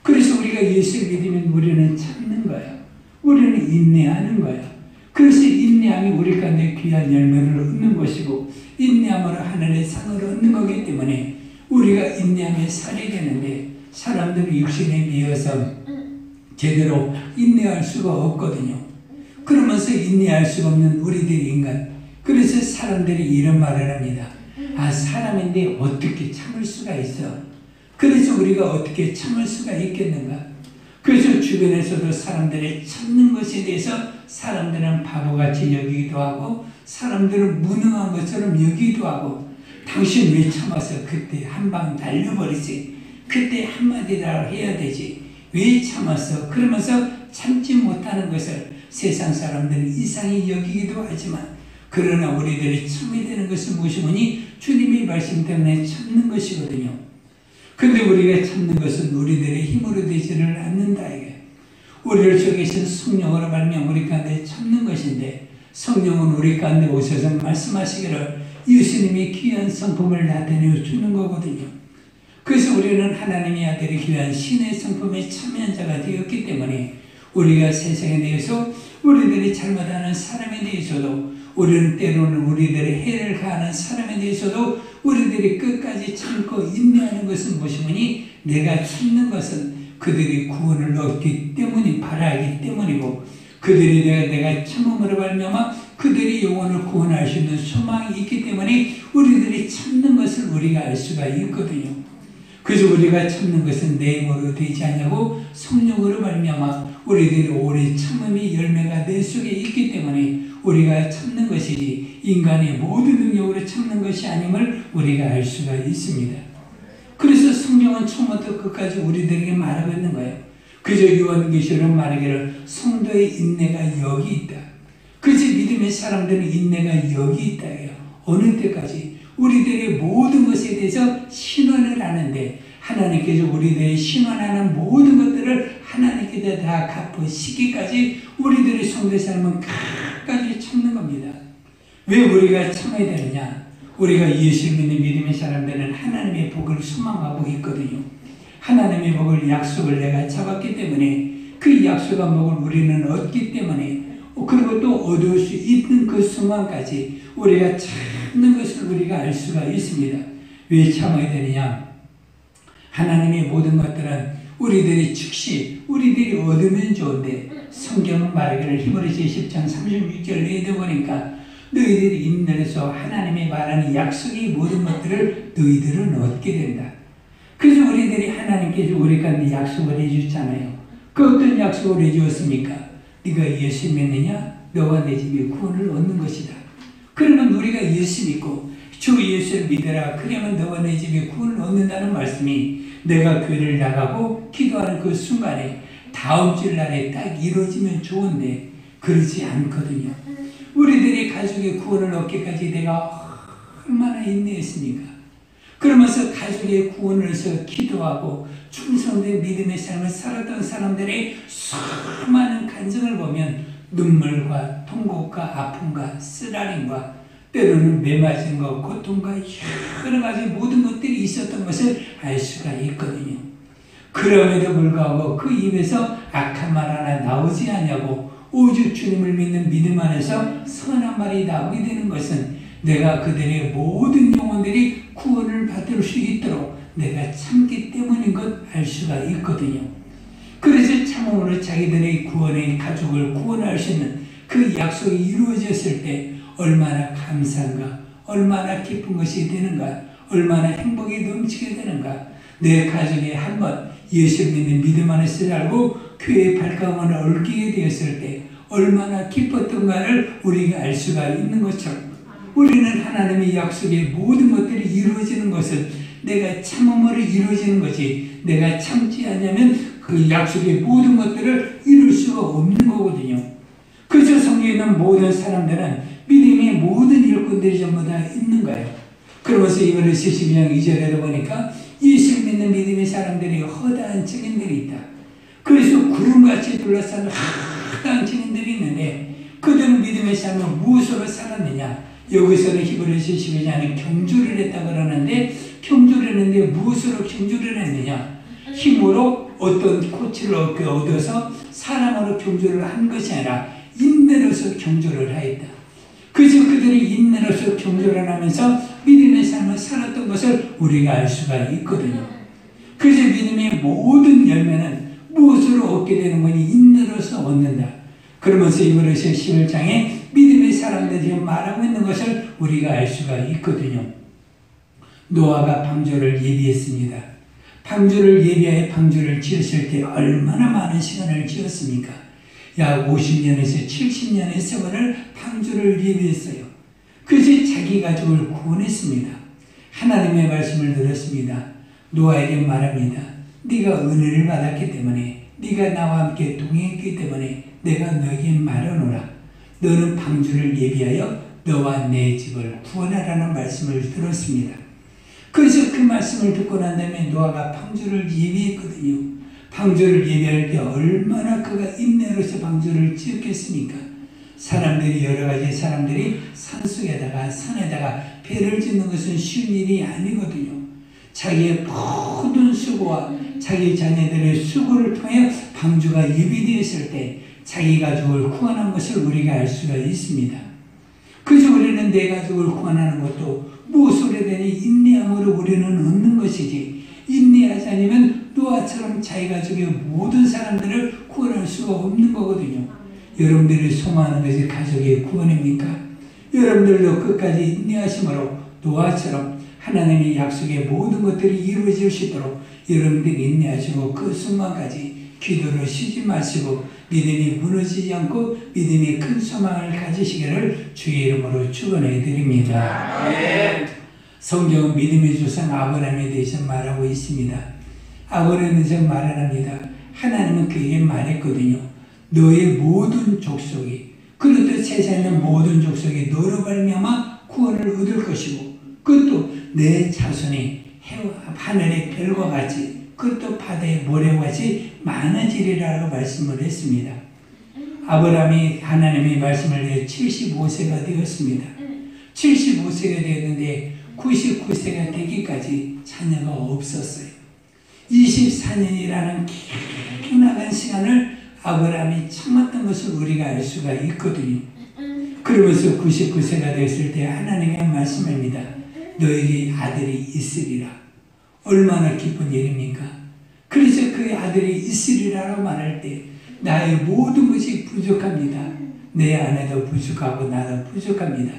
그래서 우리가 예수를 믿으면 우리는 참는 거야. 우리는 인내하는 거야. 그래서 인내함이 우리 가운데 귀한 열매를 얻는 것이고 인내함으로 하늘의 상을 얻는 거기 때문에 우리가 인내함에 살이 되는데 사람들이 육신에 비해서 제대로 인내할 수가 없거든요. 그러면서 인내할 수가 없는 우리들 인간. 그래서 사람들이 이런 말을 합니다. 아, 사람인데 어떻게 참을 수가 있어? 그래서 우리가 어떻게 참을 수가 있겠는가? 그래서 주변에서도 사람들의 참는 것에 대해서 사람들은 바보같이 여기기도 하고 사람들은 무능한 것처럼 여기기도 하고 당신 왜 참았어? 그때 한 방 날려버리지. 그때 한마디라도 해야 되지. 왜 참았어? 그러면서 참지 못하는 것을 세상 사람들은 이상히 여기기도 하지만 그러나 우리들이 참아야 되는 것은 무엇이니? 주님의 말씀 때문에 참는 것이거든요. 근데 우리가 참는 것은 우리들의 힘으로 되지를 않는다. 이게 우리를 저 계신 성령으로 말미암아 우리 가운데 참는 것인데 성령은 우리 가운데 오셔서 말씀하시기를 예수님이 귀한 성품을 나타내 주는 거거든요. 그래서 우리는 하나님의 아들이 귀한 신의 성품에 참여한 자가 되었기 때문에 우리가 세상에 대해서 우리들이 잘못하는 사람에 대해서도 우리는 때로는 우리들의 해를 가하는 사람에 대해서도 우리들이 끝까지 참고 인내하는 것은 무엇이니? 내가 참는 것은 그들이 구원을 얻기 때문이 바라기 때문이고 그들이 내가 참음으로 말미암아 그들이 영혼을 구원할 수 있는 소망이 있기 때문에 우리들이 참는 것을 우리가 알 수가 있거든요. 그래서 우리가 참는 것은 내 힘으로 되지 않냐고 성령으로 말미암아 우리들이 오래 참음이 열매가 내 속에 있기 때문에 우리가 참는 것이지 인간의 모든 능력으로 참는 것이 아님을 우리가 알 수가 있습니다. 그래서 성경은 처음부터 끝까지 우리들에게 말하고 있는 거예요. 그저 요한계시록 말하기를 성도의 인내가 여기 있다. 그저 믿음의 사람들의 인내가 여기 있다 해요. 어느 때까지 우리들의 모든 것에 대해서 신원을 하는데 하나님께서 우리들의 신원하는 모든 것들을 하나님께서 다 갚으시기까지 우리들의 성도의 삶은 끝까지 참는 겁니다. 왜 우리가 참아야 되느냐? 우리가 예수를 믿는 믿음의 사람들은 하나님의 복을 소망하고 있거든요. 하나님의 복을 약속을 내가 잡았기 때문에 그 약속한 복을 우리는 얻기 때문에 그리고 또 얻을 수 있는 그 순간까지 우리가 참는 것을 우리가 알 수가 있습니다. 왜 참아야 되느냐? 하나님의 모든 것들은 우리들이 즉시 우리들이 얻으면 좋은데 성경은 말하기를 히브리서 10장 36절에 보니까 너희들이 인내해서 하나님의 말하는 약속의 모든 것들을 너희들은 얻게 된다. 그래서 우리들이 하나님께서 우리 가운데 약속을 해주잖아요. 그 어떤 약속을 해주었습니까? 네가 예수 믿느냐? 너와 내 집이 구원을 얻는 것이다. 그러면 우리가 예수 믿고 주 예수를 믿어라. 그러면 너와 내 집이 구원을 얻는다는 말씀이 내가 교회를 나가고 기도하는 그 순간에 다음 주일날에 딱 이루어지면 좋은데 그러지 않거든요. 우리들이 가족의 구원을 얻기까지 내가 얼마나 인내했습니까? 그러면서 가족의 구원을 위해서 기도하고 충성된 믿음의 삶을 살았던 사람들의 수많은 간증을 보면 눈물과 통곡과 아픔과 쓰라림과 때로는 매맞은 것, 고통과 여러 가지 모든 것들이 있었던 것을 알 수가 있거든요. 그럼에도 불구하고 그 입에서 악한 말 하나 나오지 않냐고 오직 주님을 믿는 믿음 안에서 선한 말이 나오게 되는 것은 내가 그들의 모든 영혼들이 구원을 받을 수 있도록 내가 참기 때문인 것 알 수가 있거든요. 그래서 참음으로 자기들의 구원의 가족을 구원할 수 있는 그 약속이 이루어졌을 때 얼마나 감사한가, 얼마나 기쁜 것이 되는가, 얼마나 행복이 넘치게 되는가. 내 가족이 한번 예수 믿는 믿음 안에서 살고 교회의 발걸음을 옮기게 되었을 때 얼마나 기뻤던가를 우리가 알 수가 있는 것처럼 우리는 하나님의 약속의 모든 것들이 이루어지는 것을 내가 참음으로 이루어지는 것이 내가 참지 않으면 그 약속의 모든 것들을 이룰 수가 없는 거거든요. 그저 성경에 있는 모든 사람들은 믿음의 모든 일꾼들이 전부 다 있는 거예요. 그러면서 이번에 72장 2절에도 보니까 예수를 믿는 믿음의 사람들이 허다한 증인들이 있다. 그래서 구름같이 둘러싼 허다한 증인들이 있는데 그들은 믿음의 삶을 무엇으로 살았느냐? 여기서는 히브리서 12장에 경주를 했다 그러는데 경주를 했는데 무엇으로 경주를 했느냐? 힘으로 어떤 코치를 얻어서 사람으로 경주를 한 것이 아니라 인내로서 경주를 하였다. 그래서 그들이 인내로서 경주를 하면서 믿음의 삶을 살았던 것을 우리가 알 수가 있거든요. 그래서 믿음의 모든 열매는 무엇으로 얻게 되는 거니? 인내로서 얻는다. 그러면서 이브리서 11장에 믿음의 사람들이 말하고 있는 것을 우리가 알 수가 있거든요. 노아가 방주를 예비했습니다. 방주를 예비하여 방주를 지었을 때 얼마나 많은 시간을 지었습니까? 약 50년에서 70년의 세월을 방주를 예비했어요. 그래서 자기 가족을 구원했습니다. 하나님의 말씀을 들었습니다. 노아에게 말합니다. 네가 은혜를 받았기 때문에 네가 나와 함께 동행했기 때문에 내가 너에게 말하노라. 너는 방주를 예비하여 너와 내 집을 구원하라는 말씀을 들었습니다. 그래서 그 말씀을 듣고 난 다음에 노아가 방주를 예비했거든요. 방주를 예비할 때 얼마나 그가 인내로서 방주를 지었겠습니까? 사람들이 여러 가지 사람들이 산속에다가 산에다가 배를 짓는 것은 쉬운 일이 아니거든요. 자기의 모든 수고와 자기 자녀들의 수고를 통해 방주가 예비되었을 때 자기 가족을 구원한 것을 우리가 알 수가 있습니다. 그래서 우리는 내 가족을 구원하는 것도 무엇으로 되니 인내함으로 우리는 얻는 것이지 인내하지 않으면 노아처럼 자기 가족의 모든 사람들을 구원할 수가 없는 거거든요. 여러분들이 소망하는 것이 가족의 구원입니까? 여러분들도 끝까지 인내하심으로 노아처럼 하나님의 약속의 모든 것들이 이루어질 수 있도록 여러분들이 인내하시고 그 순간까지 기도를 쉬지 마시고 믿음이 무너지지 않고 믿음이 큰 소망을 가지시기를 주의 이름으로 축원해 드립니다. 성경은 믿음의 조상 아브라함에 대해서 말하고 있습니다. 아브라함에서 말합니다. 하나님은 그에게 말했거든요. 너의 모든 족속이, 그리고 세상에 있는 모든 족속이 너로 말미암아 구원을 얻을 것이고, 그것도 내 자손이 하늘의 별과 같이, 그것도 바다의 모래와 같이 많아지리라고 말씀을 했습니다. 아브라함이 하나님의 말씀을 위해 75세가 되었습니다. 75세가 되었는데 99세가 되기까지 자녀가 없었어요. 24년이라는 기나긴 시간을 아브라함이 참았던 것을 우리가 알 수가 있거든요. 그러면서 99세가 됐을 때 하나님이 말씀합니다. 너에게 아들이 있으리라. 얼마나 기쁜 일입니까? 그래서 그 아들이 있으리라고 말할 때 나의 모든 것이 부족합니다. 내 아내도 부족하고 나도 부족합니다.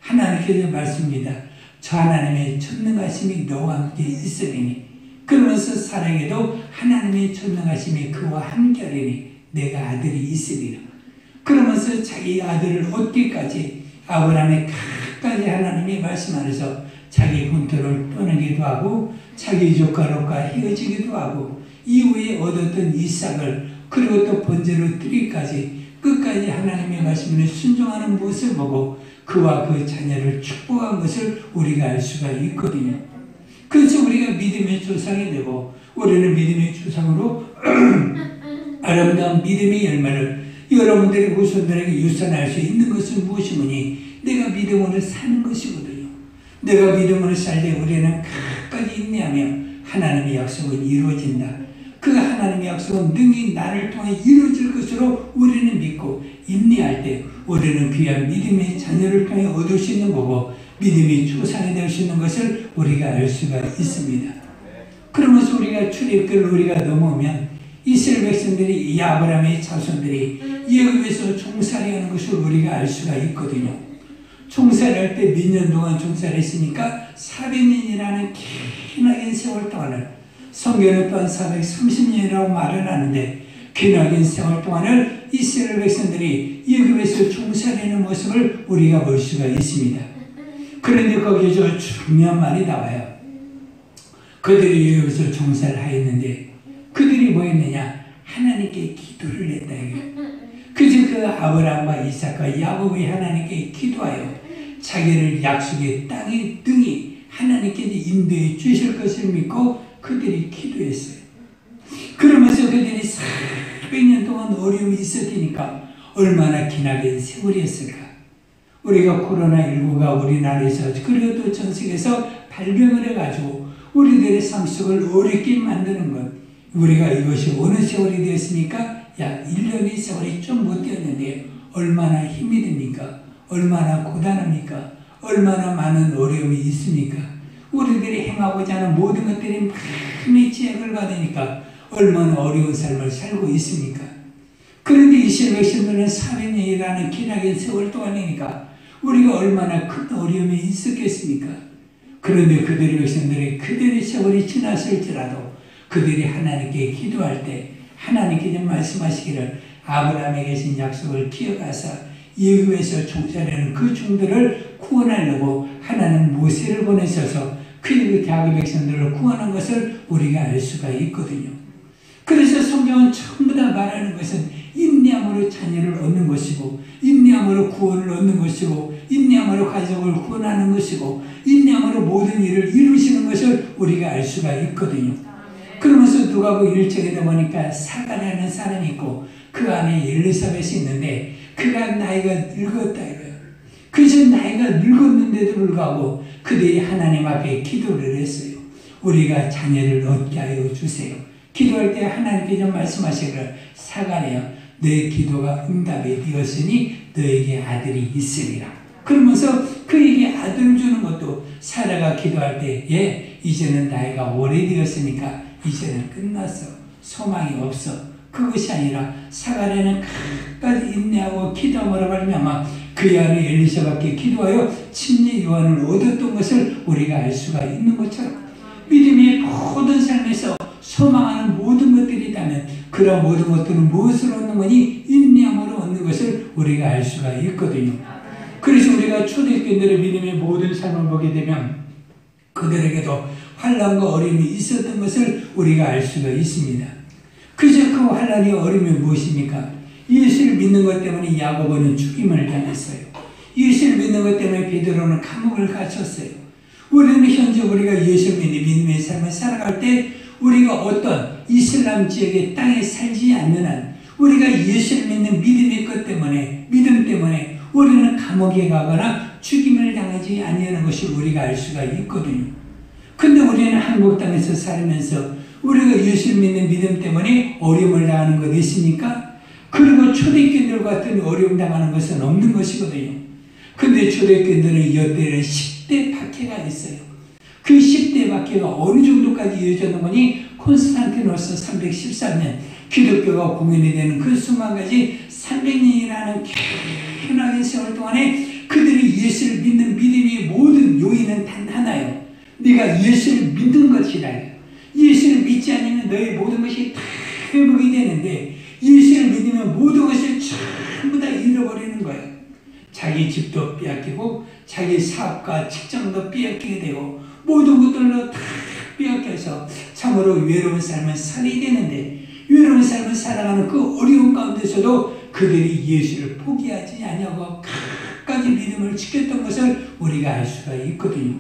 하나님께서 말씀입니다. 저 하나님의 전능하심이 너와 함께 있으리니, 그러면서 사랑에도 하나님의 전능하심이 그와 함께하리니 내가 아들이 있으리라. 그러면서 자기 아들을 얻기까지 아브라함의 끝까지 하나님이 말씀 안에서 자기 훈터를 떠나기도 하고 자기 조카로가 헤어지기도 하고 이후에 얻었던 이삭을 그리고 또 번제로 드리기까지 끝까지 하나님의 말씀에 순종하는 모습을 보고 그와 그 자녀를 축복한 것을 우리가 알 수가 있거든요. 그래서 우리가 믿음의 조상이 되고 우리는 믿음의 조상으로 아름다운 믿음의 열매를 여러분들의 후손들에게 유산할 수 있는 것은 무엇이니 내가 믿음으로 사는 것이거든요. 내가 믿음으로 살 때 우리는 끝까지 인내하며 하나님의 약속은 이루어진다. 그 하나님의 약속은 능히 나를 통해 이루어질 것으로 우리는 믿고 인내할 때 우리는 귀한 믿음의 자녀를 통해 얻을 수 있는 거고 믿음의 조상이 될 수 있는 것을 우리가 알 수가 있습니다. 그러면서 우리가 출애굽기를 우리가 넘어오면 이스라엘 백성들이 이 아브라함의 자손들이 여기에서 종살이 하는 것을 우리가 알 수가 있거든요. 종살이할 때 몇 년 동안 종살이했으니까 400년이라는 기나긴 세월 동안을, 성경은 또한 430년이라고 말을 하는데 기나긴 세월 동안을 이스라엘 백성들이 여기에서 종살이하는 모습을 우리가 볼 수가 있습니다. 그런데 거기서 중요한 말이 나와요. 그들이 여기서 종살을 하였는데 그들이 뭐 했느냐? 하나님께 기도를 했다. 그래서 그 아브라함과 이삭과 야곱이 하나님께 기도하여 자기를 약속의 땅에 등이 하나님께서 인도해 주실 것을 믿고 그들이 기도했어요. 그러면서 그들이 400년 동안 어려움이 있었으니까 얼마나 기나긴 세월이었을까. 우리가 코로나19가 우리나라에서 그리고 또 전 세계에서 발병을 해가지고 우리들의 삶 속을 어렵게 만드는 것, 우리가 이것이 어느 세월이 되었습니까? 약 1년의 세월이 좀 못 되었는데 얼마나 힘이 듭니까? 얼마나 고단합니까? 얼마나 많은 어려움이 있습니까? 우리들이 행하고자 하는 모든 것들이 많이 제약을 받으니까 얼마나 어려운 삶을 살고 있습니까? 그런데 이스라엘 백성들은 400년이라는 기나긴 세월 동안이니까 우리가 얼마나 큰 어려움이 있었겠습니까? 그런데 그들의 백성들의 그들의 세월이 지났을지라도 그들이 하나님께 기도할 때 하나님께서 말씀하시기를 아브라함에 계신 약속을 기억하사 애굽에서 종살이하는 그 종들을 구원하려고 하나님 모세를 보내셔서 그 자기 백성들을 구원한 것을 우리가 알 수가 있거든요. 그래서 성경은 전부 다 말하는 것은 인내함으로 자녀를 얻는 것이고 인내함으로 구원을 얻는 것이고 인내함으로 가족을 구원하는 것이고 인내함으로 모든 일을 이루시는 것을 우리가 알 수가 있거든요. 그러면서 누가복음 1장에 보니까 사가랴는 사람이 있고 그 안에 엘리사벳이 있는데 그가 나이가 늙었다 이거예요. 그래서 나이가 늙었는데도 불구하고 그들이 하나님 앞에 기도를 했어요. 우리가 자녀를 얻게 하여 주세요. 기도할 때 하나님께서 말씀하시기를 사가랴 너의 기도가 응답이 되었으니 너에게 아들이 있으리라. 그러면서 그에게 아들을 주는 것도 사라가 기도할 때 이제는 나이가 오래되었으니까 이제는 끝났어. 소망이 없어. 그것이 아니라 사가랴는 끝까지 인내하고 기도함으로 말미암아 그 안에 엘리사밖에 기도하여 침례 요한을 얻었던 것을 우리가 알 수가 있는 것처럼 믿음의 모든 삶에서 소망하는 모든 것들이 있다면 그 그런 모든 것들은 무엇으로 얻는 거니? 인내함으로 얻는 것을 우리가 알 수가 있거든요. 그래서 우리가 초대교인들의 믿음의 모든 삶을 보게 되면 그들에게도 환난과 어려움이 있었던 것을 우리가 알 수가 있습니다. 그저 그 환난이 어려움이 무엇입니까? 예수를 믿는 것 때문에 야고보는 죽임을 당했어요. 예수를 믿는 것 때문에 베드로는 감옥을 갇혔어요. 우리는 현재 우리가 예수를 믿는 믿음의 삶을 살아갈 때 우리가 어떤 이슬람 지역의 땅에 살지 않는 한 우리가 예수를 믿는 믿음의 것 때문에 믿음 때문에 우리는 감옥에 가거나 죽임을 당하지 아니하는 것을 우리가 알 수가 있거든요. 근데 우리는 한국 땅에서 살면서 우리가 예수를 믿는 믿음 때문에 어려움을 당하는 것 있습니까? 그리고 초대교인들 같은 어려움 당하는 것은 없는 것이거든요. 근데 초대교인들은 여태는 10대 박해가 있어요. 그 10대 박해가 어느 정도까지 이어졌는 거니? 콘스탄티노스 313년 기독교가 공연이 되는 그 수만까지 300년이라는 편하게 세월 동안에 그들이 예수를 믿는 믿음의 모든 요인은 단 하나예요. 네가 예수를 믿는 것이라. 예수를 믿지 않으면 너의 모든 것이 다 회복이 되는데 예수를 믿으면 모든 것을 전부 다 잃어버리는 거예요. 자기 집도 빼앗기고 자기 사업과 직장도 빼앗기게 되고 모든 것들로 다 빼앗겨서 참으로 외로운 삶을 살아야 되는데 외로운 삶을 살아가는 그 어려운 가운데서도 그들이 예수를 포기하지 않냐고 끝까지 믿음을 지켰던 것을 우리가 알 수가 있거든요.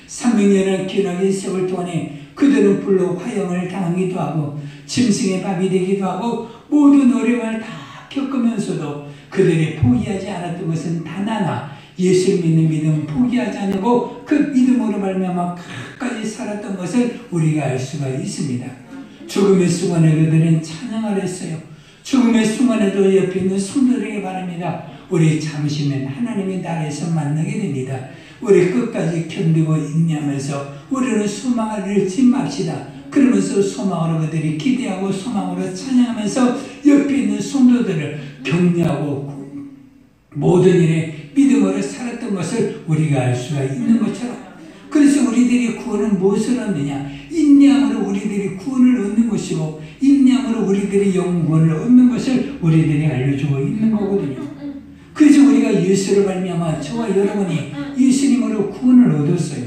300년을 기나긴 세월 동안에 그들은 불로 화형을 당하기도 하고 짐승의 밥이 되기도 하고 모든 어려움을 다 겪으면서도 그들이 포기하지 않았던 것은 단 하나, 예수를 믿는 믿음은 포기하지 않고 그 믿음으로 말미암아 끝까지 살았던 것을 우리가 알 수가 있습니다. 죽음의 순간에 그들은 찬양을 했어요. 죽음의 순간에도 옆에 있는 성도들에게 바랍니다. 우리 잠시면 하나님의 나라에서 만나게 됩니다. 우리 끝까지 견디고 인내하면서 우리는 소망을 잃지 맙시다. 그러면서 소망으로 그들이 기대하고 소망으로 찬양하면서 옆에 있는 성도들을 격려하고 모든 일에 믿음으로 살았던 것을 우리가 알 수가 있는 것처럼 그래서 우리들이 구원은 무엇을 얻느냐? 인내함으로 우리들이 구원을 얻는 것이고 인내함으로 우리들이 영구원을 얻는 것을 우리들이 알려주고 있는 거거든요. 그래서 우리가 예수를 말미암아 저와 여러분이 예수님으로 구원을 얻었어요.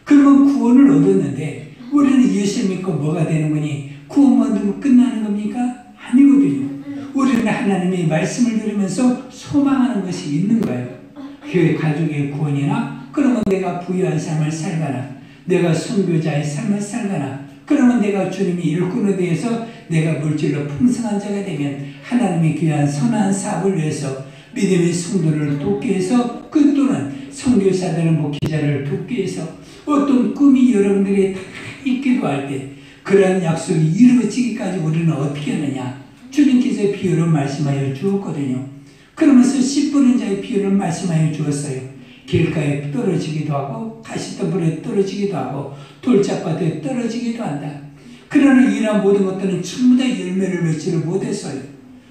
그러면 구원을 얻었는데 우리는 예수 믿고 뭐가 되는 거니? 구원만 두고 끝나는 겁니까? 아니거든요. 우리는 하나님의 말씀을 들으면서 소망하는 것이 있는 거예요. 교회 가족의 구원이나 그러면 내가 부유한 삶을 살거나 내가 선교자의 삶을 살거나 그러면 내가 주님이 일꾼에 대해서 내가 물질로 풍성한 자가 되면 하나님의 귀한 선한 사업을 위해서 믿음의 성도를 돕기 위해서 그 또는 선교사들은 목회자를 돕기 위해서 어떤 꿈이 여러분들이 다 있기도 할 때 그런 약속이 이루어지기까지 우리는 어떻게 하느냐? 주님께서 비유를 말씀하여 주었거든요. 그러면서 씨 뿌린 자의 비유를 말씀하여 주었어요. 길가에 떨어지기도 하고 가시덤불에 떨어지기도 하고 돌짝밭에 떨어지기도 한다. 그러나 이러한 모든 것들은 전부 다 열매를 맺지를 못했어요.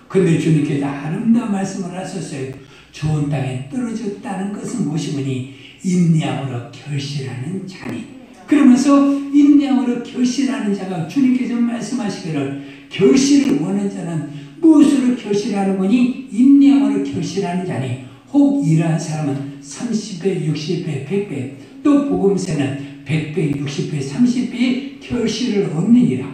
근데 주님께서 아름다운 말씀을 하셨어요. 좋은 땅에 떨어졌다는 것은 무엇이니? 인내함으로 결실하는 자니. 그러면서 인내함으로 결실하는 자가 주님께서 말씀하시기를 결실을 원하는 자는 무엇으로 결실하는 거니? 인내함으로 결실하는 자니. 혹 이러한 사람은 30배, 60배, 100배 또 복음세는 100배, 60배, 30배의 결실을 얻느니라.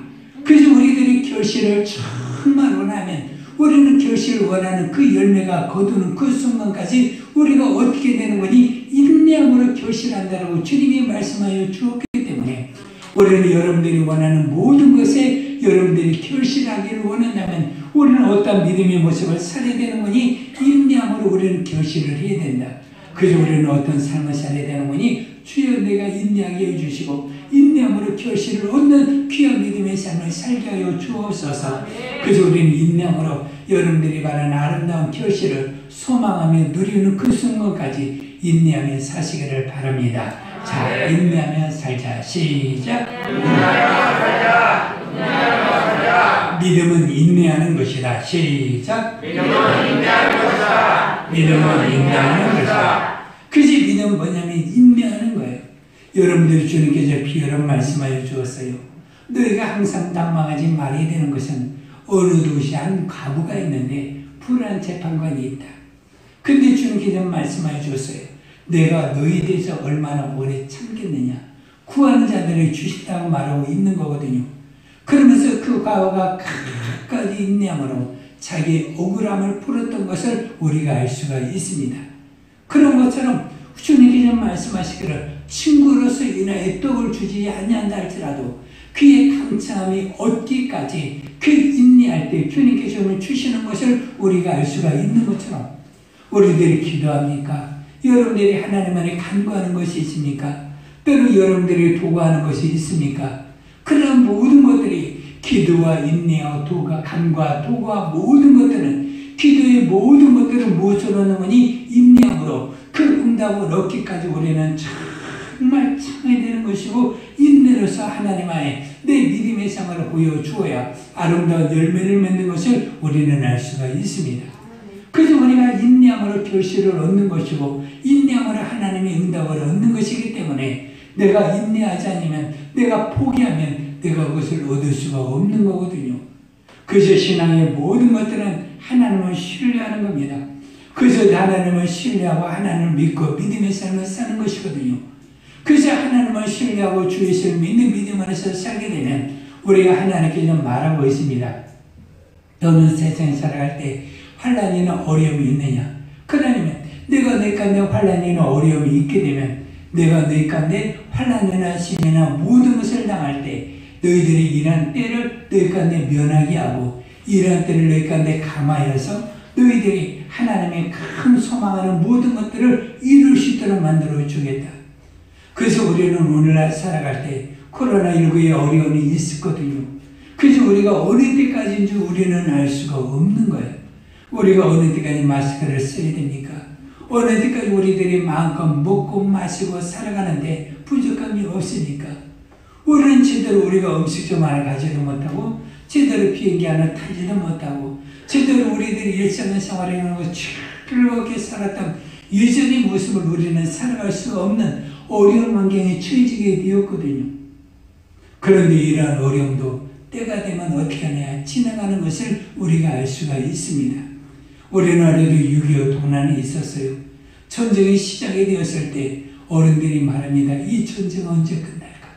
그래서 우리들이 결실을 정말 원하면 우리는 결실을 원하는 그 열매가 거두는 그 순간까지 우리가 어떻게 되는 거니? 인내함으로 결실한다라고 주님이 말씀하여 주었기 때문에 우리는 여러분들이 원하는 모든 것에 여러분들이 결실하기를 원한다면 우리는 어떤 믿음의 모습을 살아야 되는 거니? 인내함으로 우리는 결실을 해야 된다. 그래서 우리는 어떤 삶을 살아야 되는 거니? 주여 내가 인내하게 해주시고 인내함으로 결실을 얻는 귀한 믿음의 삶을 살게 하여 주옵소서. 그래서 우리는 인내함으로 여러분들이 바라는 아름다운 결실을 소망하며 누리는 그 순간까지 인내하며 사시기를 바랍니다. 자, 인내하며 살자. 시작. 믿음은 인내하는 것이다. 시작. 믿음은 인내하는 것이다. 믿음은 인내하는 것이다. 그지 믿음은 뭐냐면 인내하는 거예요. 여러분들 주님께서 비유를 말씀하여 주었어요. 너희가 항상 낙망하지 말아야 되는 것은 어느 도시에 한 과부가 있는데 불안한 재판관이 있다. 근데 주님께서 말씀해 주셨어요. 내가 너희에 대해서 얼마나 오래 참겠느냐. 구하는 자들을 주신다고 말하고 있는 거거든요. 그러면서 그 과부가 끝까지 인내함으로 자기의 억울함을 풀었던 것을 우리가 알 수가 있습니다. 그런 것처럼 주님께서 말씀하시기를 친구로서 인하여 떡을 주지 아니한다 할지라도 그의 강창함이 얻기까지 그 인내할 때 주님께서 주시는 것을 우리가 알 수가 있는 것처럼 우리들이 기도합니까? 여러분들이 하나님 안에 간구하는 것이 있습니까? 때로 여러분들이 도구하는 것이 있습니까? 그런 모든 것들이 기도와 인내와 도가 간구와 도구와 모든 것들은 기도의 모든 것들을 무엇으로 넣으니 인내함으로 그 응답을 얻기까지 우리는 정말 참아야 되는 것이고 인내로서 하나님 안에 내 믿음의 생활을 보여주어야 아름다운 열매를 맺는 것을 우리는 알 수가 있습니다. 그래서 우리가 인내함으로 결실을 얻는 것이고 인내함으로 하나님의 응답을 얻는 것이기 때문에 내가 인내하지 않으면 내가 포기하면 내가 그것을 얻을 수가 없는 거거든요. 그래서 신앙의 모든 것들은 하나님을 신뢰하는 겁니다. 그래서 하나님을 신뢰하고 하나님을 믿고 믿음의 삶을 사는 것이거든요. 그래서 하나님을 신뢰하고 주 예수를 믿는 믿음 안에서 살게 되면 우리가 하나님께 말하고 있습니다. 너는 세상에 살아갈 때 환난이나 어려움이 있느냐? 그러면 내가 내 가운데 환난이나 어려움이 있게 되면 내가 내 가운데 환난이나 시험이나 모든 것을 당할 때 너희들이 이러한 때를 너희 가운데 면하게 하고 이러한 때를 너희 가운데 감하여서 너희들이 하나님의 큰 소망하는 모든 것들을 이룰 수 있도록 만들어 주겠다. 그래서 우리는 오늘날 살아갈 때 코로나19의 어려움이 있었거든요. 그래서 우리가 어느 때까지인지 우리는 알 수가 없는 거예요. 우리가 어느 때까지 마스크를 써야 됩니까? 어느 때까지 우리들이 마음껏 먹고 마시고 살아가는데 부족함이 없으니까 우리는 제대로 우리가 음식 좀 하나 가지도 못하고 제대로 비행기 하나 타지도 못하고 제대로 우리들이 일상의 생활에 있는 것 즐겁게 살았던 예전의 모습을 우리는 살아갈 수가 없는 어려운 환경에 처해지게 되었거든요. 그런데 이러한 어려움도 때가 되면 어떻게 하냐 지나가는 것을 우리가 알 수가 있습니다. 우리나라에도 6.25 동란이 있었어요. 전쟁이 시작이 되었을 때 어른들이 말합니다. 이 전쟁은 언제 끝날까?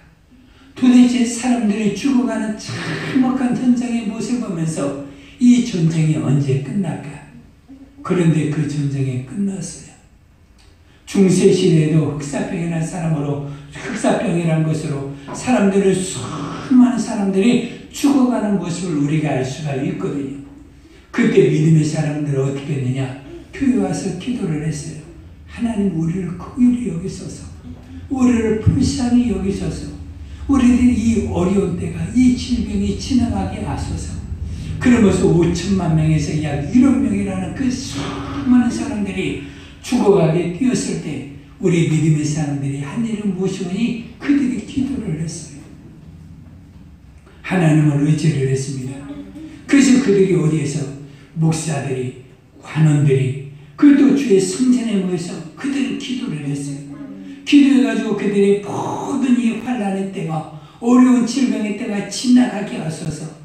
도대체 사람들이 죽어가는 참혹한 전쟁의 모습을 보면서 이 전쟁이 언제 끝날까? 그런데 그 전쟁이 끝났어요. 중세시대에도 흑사병이라는 사람으로 흑사병이라는 것으로 사람들을 수많은 사람들이 죽어가는 모습을 우리가 알 수가 있거든요. 그때 믿음의 사람들은 어떻게 했느냐? 교회 와서 기도를 했어요. 하나님 우리를 긍휼히 여기소서, 우리를 불쌍히 여기소서, 우리들이 이 어려운 때가 이 질병이 지나가게 하소서. 그러면서 5천만 명에서 약 1억 명이라는 그 수많은 사람들이 죽어가게 되었을 때 우리 믿음의 사람들이 한 일을 무엇이오니 그들이 기도를 했어요. 하나님을 의지를 했습니다. 그래서 그들이 어디에서 목사들이 관원들이 그리고 주의 성전에 모여서 그들은 기도를 했어요. 기도해가지고 그들의 모든 이 환난의 때가 어려운 질병의 때가 지나가게 하소서.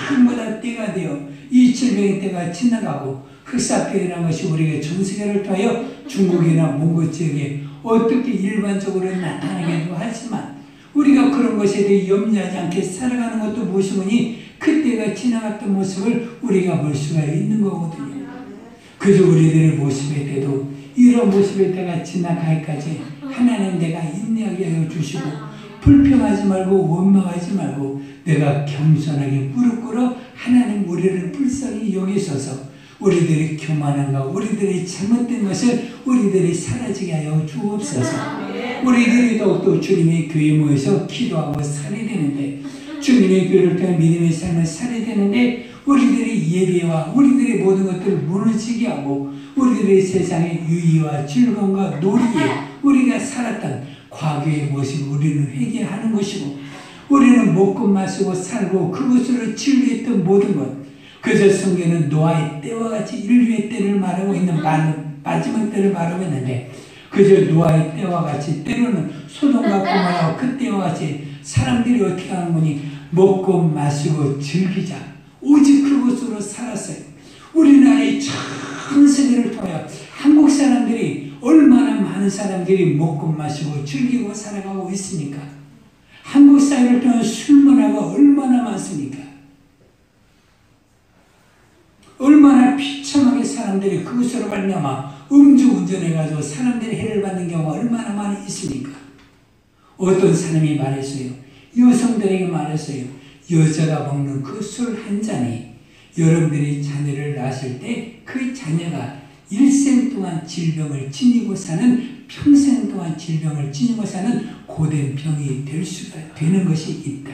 전부 다 때가 되어 이 질병의 때가 지나가고 흑사병이라는 것이 우리가 전 세계를 통하여 중국이나 몽골 지역에 어떻게 일반적으로 나타나기도 하지만 우리가 그런 것에 대해 염려하지 않게 살아가는 것도 무엇이니 그때가 지나갔던 모습을 우리가 볼 수가 있는 거거든요. 그래서 우리들의 모습의 때도 이런 모습의 때가 지나가기까지 하나님 내가 인내하게 하여 주시고 불평하지 말고 원망하지 말고 내가 겸손하게 무릎 꿇어 하나님 우리를 불쌍히 여기소서. 우리들이 교만한가 우리들이 잘못된 것을 우리들이 사라지게 하여 주옵소서. 우리들이 더욱더 주님의 교회에 모여서 기도하고 살아야 되는데 주님의 교회를 통해 믿음의 삶을 살아야 되는데 우리들이 예배와 우리들의 모든 것들을 무너지게 하고 우리들의 세상의 유의와 즐거움과 놀이에 우리가 살았던 과거의 모습을 우리는 회개하는 것이고 우리는 먹고 마시고 살고 그것으로 즐겼던 모든 것. 그래서 성경은 노아의 때와 같이 인류의 때를 말하고 있는 마지막 때를 말하고 있는데 그저 노아의 때와 같이 때로는 소돔과 고모라와 그 때와 같이 사람들이 어떻게 하는 거니 먹고 마시고 즐기자 오직 그것으로 살았어요. 우리나라의 전 세계를 통하여 한국 사람들이 얼마나 많은 사람들이 먹고 마시고 즐기고 살아가고 있습니까? 한국 사회를 통한 술 문화가 얼마나 많습니까? 얼마나 비참하게 사람들이 그것으로 말미암아 음주운전해가지고 사람들이 해를 받는 경우가 얼마나 많이 있습니까? 어떤 사람이 말했어요. 여성들에게 말했어요. 여자가 먹는 그 술 한 잔이 여러분들이 자녀를 낳았을 때 그 자녀가 일생 동안 질병을 지니고 사는, 평생 동안 질병을 지니고 사는 고된 병이 되는 것이 있다.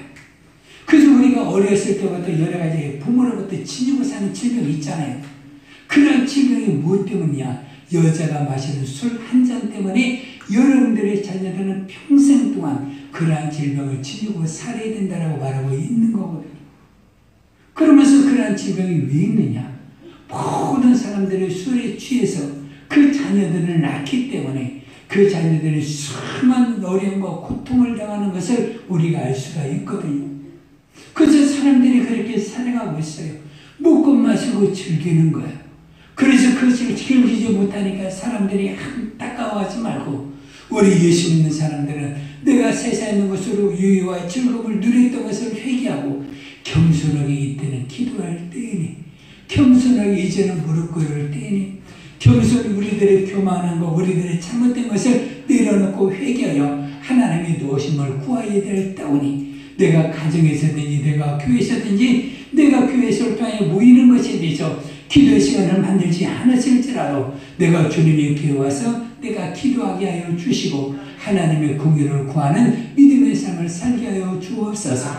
그래서 우리가 어렸을 때부터 여러 가지 부모로부터 지니고 사는 질병이 있잖아요. 그런 질병이 무엇 때문이냐? 여자가 마시는 술 한 잔 때문에 여러분들의 자녀들은 평생 동안 그러한 질병을 지니고 살아야 된다고 말하고 있는 거거든요. 그러면서 그러한 질병이 왜 있느냐? 모든 사람들이 술에 취해서 그 자녀들을 낳기 때문에 그 자녀들이 수많은 어려움과 고통을 당하는 것을 우리가 알 수가 있거든요. 그래서 사람들이 그렇게 살아가고 있어요. 먹고 마시고 즐기는 거예요. 그래서 그것을 즐기지 못하니까 사람들이 안타까워하지 말고, 우리 예수 믿는 사람들은 내가 세상에 있는 것으로 유유와 즐거움을 누렸던 것을 회개하고 겸손하게 이때는 기도할 때이니, 겸손하게 이제는 무릎 꿇을 때이니, 겸손히 우리들의 교만한 것, 우리들의 잘못된 것을 내려놓고 회개하여 하나님의 도우심을 구하여야 될 때오니, 내가 가정에서든지 내가 교회에서든지 내가 교회에서 통해 모이는 것에 대해서 기도 시간을 만들지 않았을지라도 내가 주님의 교회 와서 내가 기도하게 하여 주시고 하나님의 공의를 구하는 믿음의 삶을 살게 하여 주옵소서.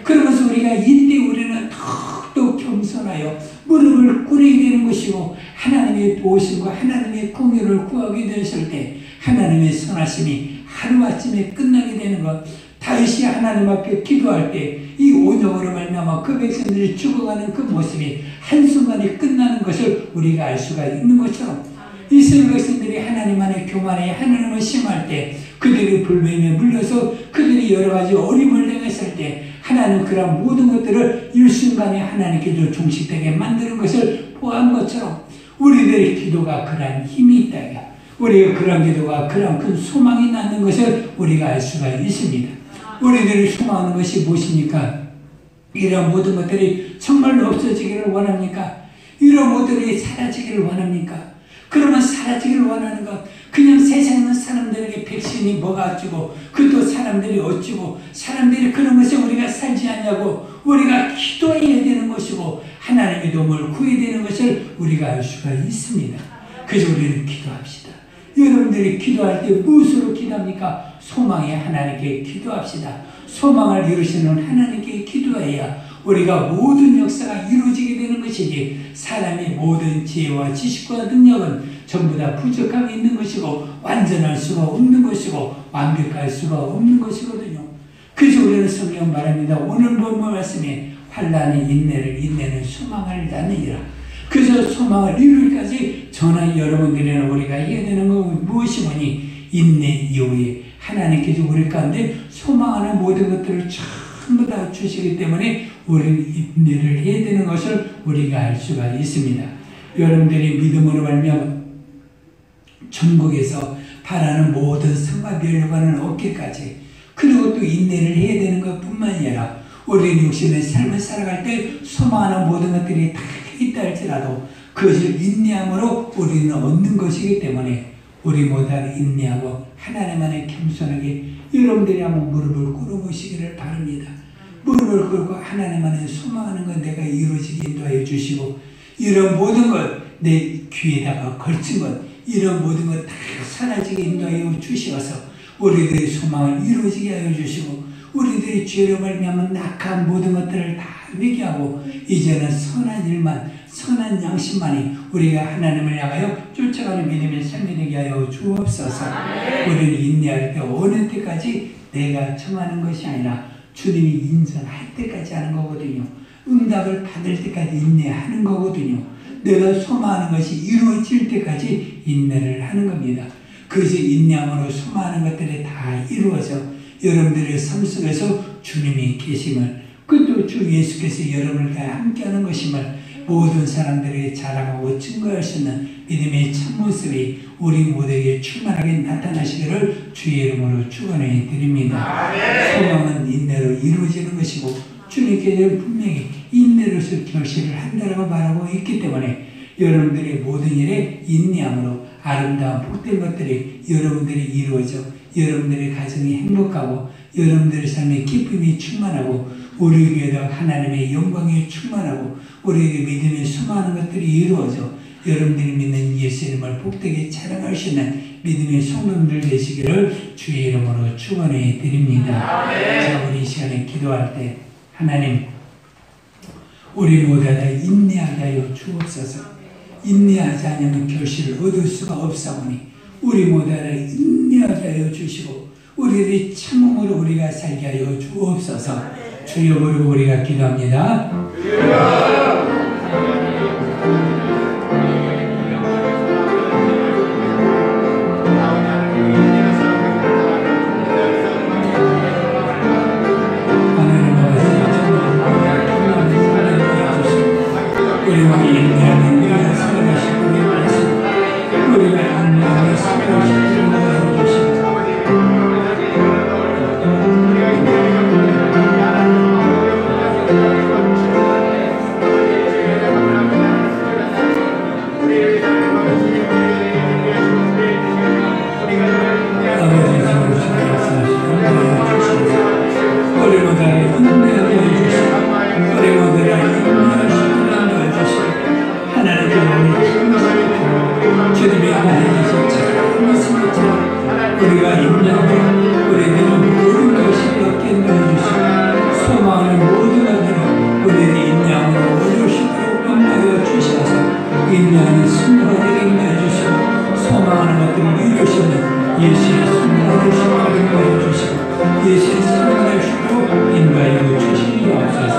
그러면서 우리가 이때 우리는 더욱더 겸손하여 무릎을 꿇어야 되는 것이고, 하나님의 도우심과 하나님의 공의를 구하게 되었을 때 하나님의 선하심이 하루아침에 끝나게 되는 것. 다윗이 하나님 앞에 기도할 때 이 온영으로 말미암아 그 백성들이 죽어가는 그 모습이 한순간에 끝나는 것을 우리가 알 수가 있는 것처럼, 이스라엘 백성들이 하나님 안에 교만해 하나님을 심할 때 그들이 불뱀에 물려서 그들이 여러 가지 어림을 당했을 때 하나님 그런 모든 것들을 일순간에 하나님께서 종식되게 만드는 것을 보한 것처럼 우리들의 기도가 그러한 힘이 있다. 우리가 그런 기도가 그런 큰 소망이 낳는 것을 우리가 알 수가 있습니다. 우리들이 소망하는 것이 무엇입니까? 이런 모든 것들이 정말로 없어지기를 원합니까? 이런 모델이 사라지기를 원합니까? 그러면 사라지기를 원하는 것, 그냥 세상에 있는 사람들에게 백신이 뭐가 어쩌고 그것도 사람들이 어쩌고 사람들이 그런 것에 우리가 살지 않냐고 우리가 기도해야 되는 것이고 하나님의 도움을 구해야 되는 것을 우리가 알 수가 있습니다. 그래서 우리는 기도합시다. 여러분들이 기도할 때 무엇으로 기도합니까? 소망의 하나님께 기도합시다. 소망을 이루시는 하나님께 기도해야 우리가 모든 역사가 이루어지게 되는 것이지, 사람의 모든 지혜와 지식과 능력은 전부 다 부족함이 있는 것이고 완전할 수가 없는 것이고 완벽할 수가 없는 것이거든요. 그래서 우리는 성경 말합니다. 오늘 본문 말씀에 환난의 인내를, 인내는 소망을 낳느니라. 그래서 소망을 이루기까지 저는 여러분들이나 우리가 해야 되는 건 무엇이오니, 인내 이후에 하나님께서 우리 가운데 소망하는 모든 것들을 전부 다 주시기 때문에 우리는 인내를 해야 되는 것을 우리가 알 수가 있습니다. 여러분들이 믿음으로 말미암아 천국에서 바라는 모든 상과 멸류관을 얻기까지, 그리고 또 인내를 해야 되는 것뿐만 아니라 우리는 육신의 삶을 살아갈 때 소망하는 모든 것들이 다 있다 할지라도 그것을 인내함으로 우리는 얻는 것이기 때문에 우리 모두 인내하고 하나님 안에 겸손하게 여러분들이 한번 무릎을 꿇어보시기를 바랍니다. 무릎을 꿇고 하나님 안에 소망하는 것 내가 이루어지게 인도하여 주시고, 이런 모든 것 내 귀에다가 걸친 것 이런 모든 것 다 사라지게 인도하여 주시어서 우리들의 소망을 이루어지게 하여 주시고, 우리들의 죄로 말미암은 낙한 모든 것들을 다 회개하고 이제는 선한 일만, 선한 양심만이 우리가 하나님을 향하여 쫓아가는 믿음의 삶이 되게 하여 주옵소서. 우리는 인내할 때 어느 때까지 내가 청하는 것이 아니라 주님이 인정할 때까지 하는 거거든요. 응답을 받을 때까지 인내하는 거거든요. 내가 소망하는 것이 이루어질 때까지 인내를 하는 겁니다. 그것이 인내함으로 소망하는 것들이 다 이루어져 여러분들의 삶 속에서 주님이 계심을, 그도 주 예수께서 여러분과 함께하는 것임을 모든 사람들에게 자랑하고 증거할 수 있는 믿음의 참모습이 우리 모두에게 충만하게 나타나시기를 주의 이름으로 축원해 드립니다. 소망은 인내로 이루어지는 것이고 주님께서는 분명히 인내로서 결실을 한다라고 말하고 있기 때문에 여러분들의 모든 일에 인내함으로 아름다운 복된 것들이 여러분들이 이루어져 여러분들의 가정이 행복하고 여러분들의 삶에 기쁨이 충만하고 우리 교회도 하나님의 영광이 충만하고 우리에게 믿음에 소망하는 것들이 이루어져 여러분들이 믿는 예수 이름을 복되게 찬양할 수 있는 믿음의 성도들 되시기를 주의 이름으로 축원해 드립니다. 자, 우리 이 시간에 기도할 때 하나님 우리 모두 다 인내하게 하여 주옵소서. 인내하지 않으면 결실을 얻을 수가 없사오니 우리 모두 다 인내하게 하여 주시고 우리들이 참음으로 우리가 살게 하여 주옵소서. 주여 부르고 우리가 기도합니다. 우리 왕이 인내하는 우리가 살아가시고 우리가 안내하며 살아가시고 우리가 인내하고 우리들은 모든 것을 얻게 해주시고 소망하는 모든 것들을 우리들이 인내함으로 얻을 수 있도록 인내하여 주셔서 인내하는 순간을 인내해 주시고 소망하는 것들을 이루시는 예수의 순간을 인내해 주시고 예수의 순간을 주고 인도하여 주시옵소서.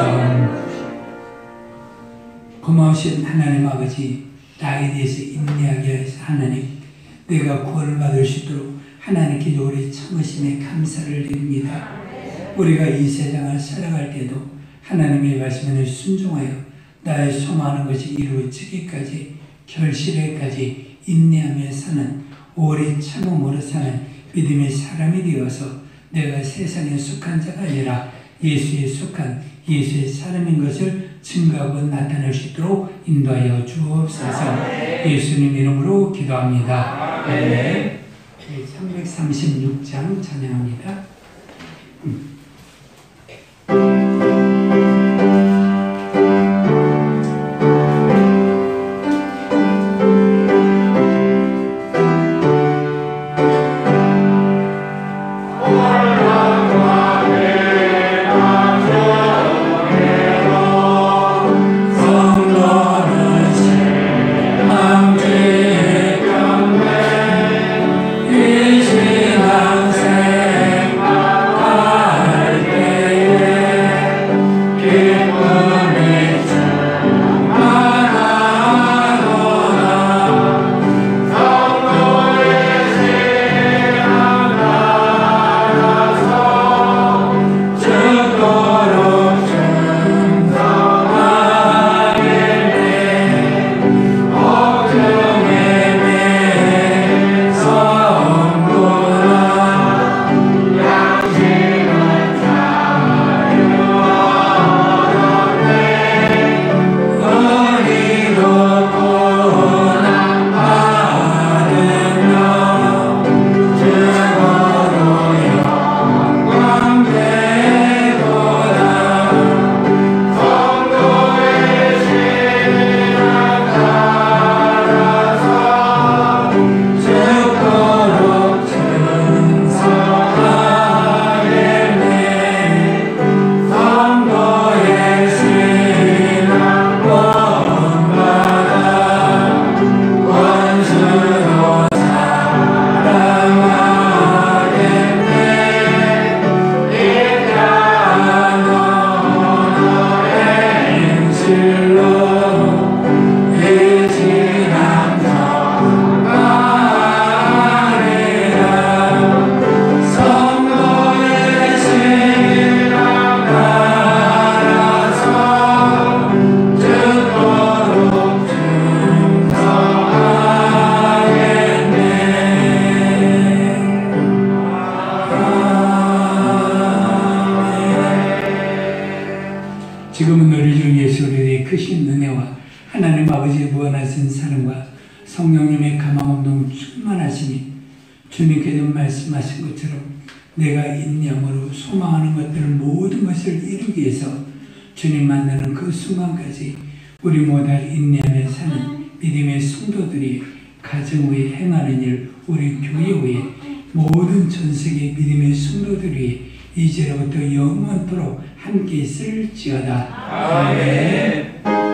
고마우신 하나님 아버지 나에 대해서 인내하게 하셔서 하나님 내가 구원을 받을 수 있도록 하나님께 우리 참으심에 감사를 드립니다. 우리가 이 세상을 살아갈 때도 하나님의 말씀에 순종하여 나의 소망하는 것이 이루어지기까지 결실에까지 인내하며 사는 오래 참음으로 사는 믿음의 사람이 되어서 내가 세상에 속한 자가 아니라 예수에 속한 예수의 사람인 것을 증거하고 나타낼 수 있도록 인도하여 주옵소서. 예수님 이름으로 기도합니다. 네. 336장 찬양합니다. 이 신앙 생활 사랑과 성령님의 가망없는 충만하시니 주님께서 말씀하신 것처럼 내가 인내함으로 소망하는 것들 모든 것을 이루기 위해서 주님 만나는 그 순간까지 우리 모두 인내하며 사는 믿음의 성도들이 가정 위에 행하는 일, 우리 교회 위에 모든 전 세계 믿음의 성도들이 이제로부터 영원토록 함께 있을지어다. 아멘.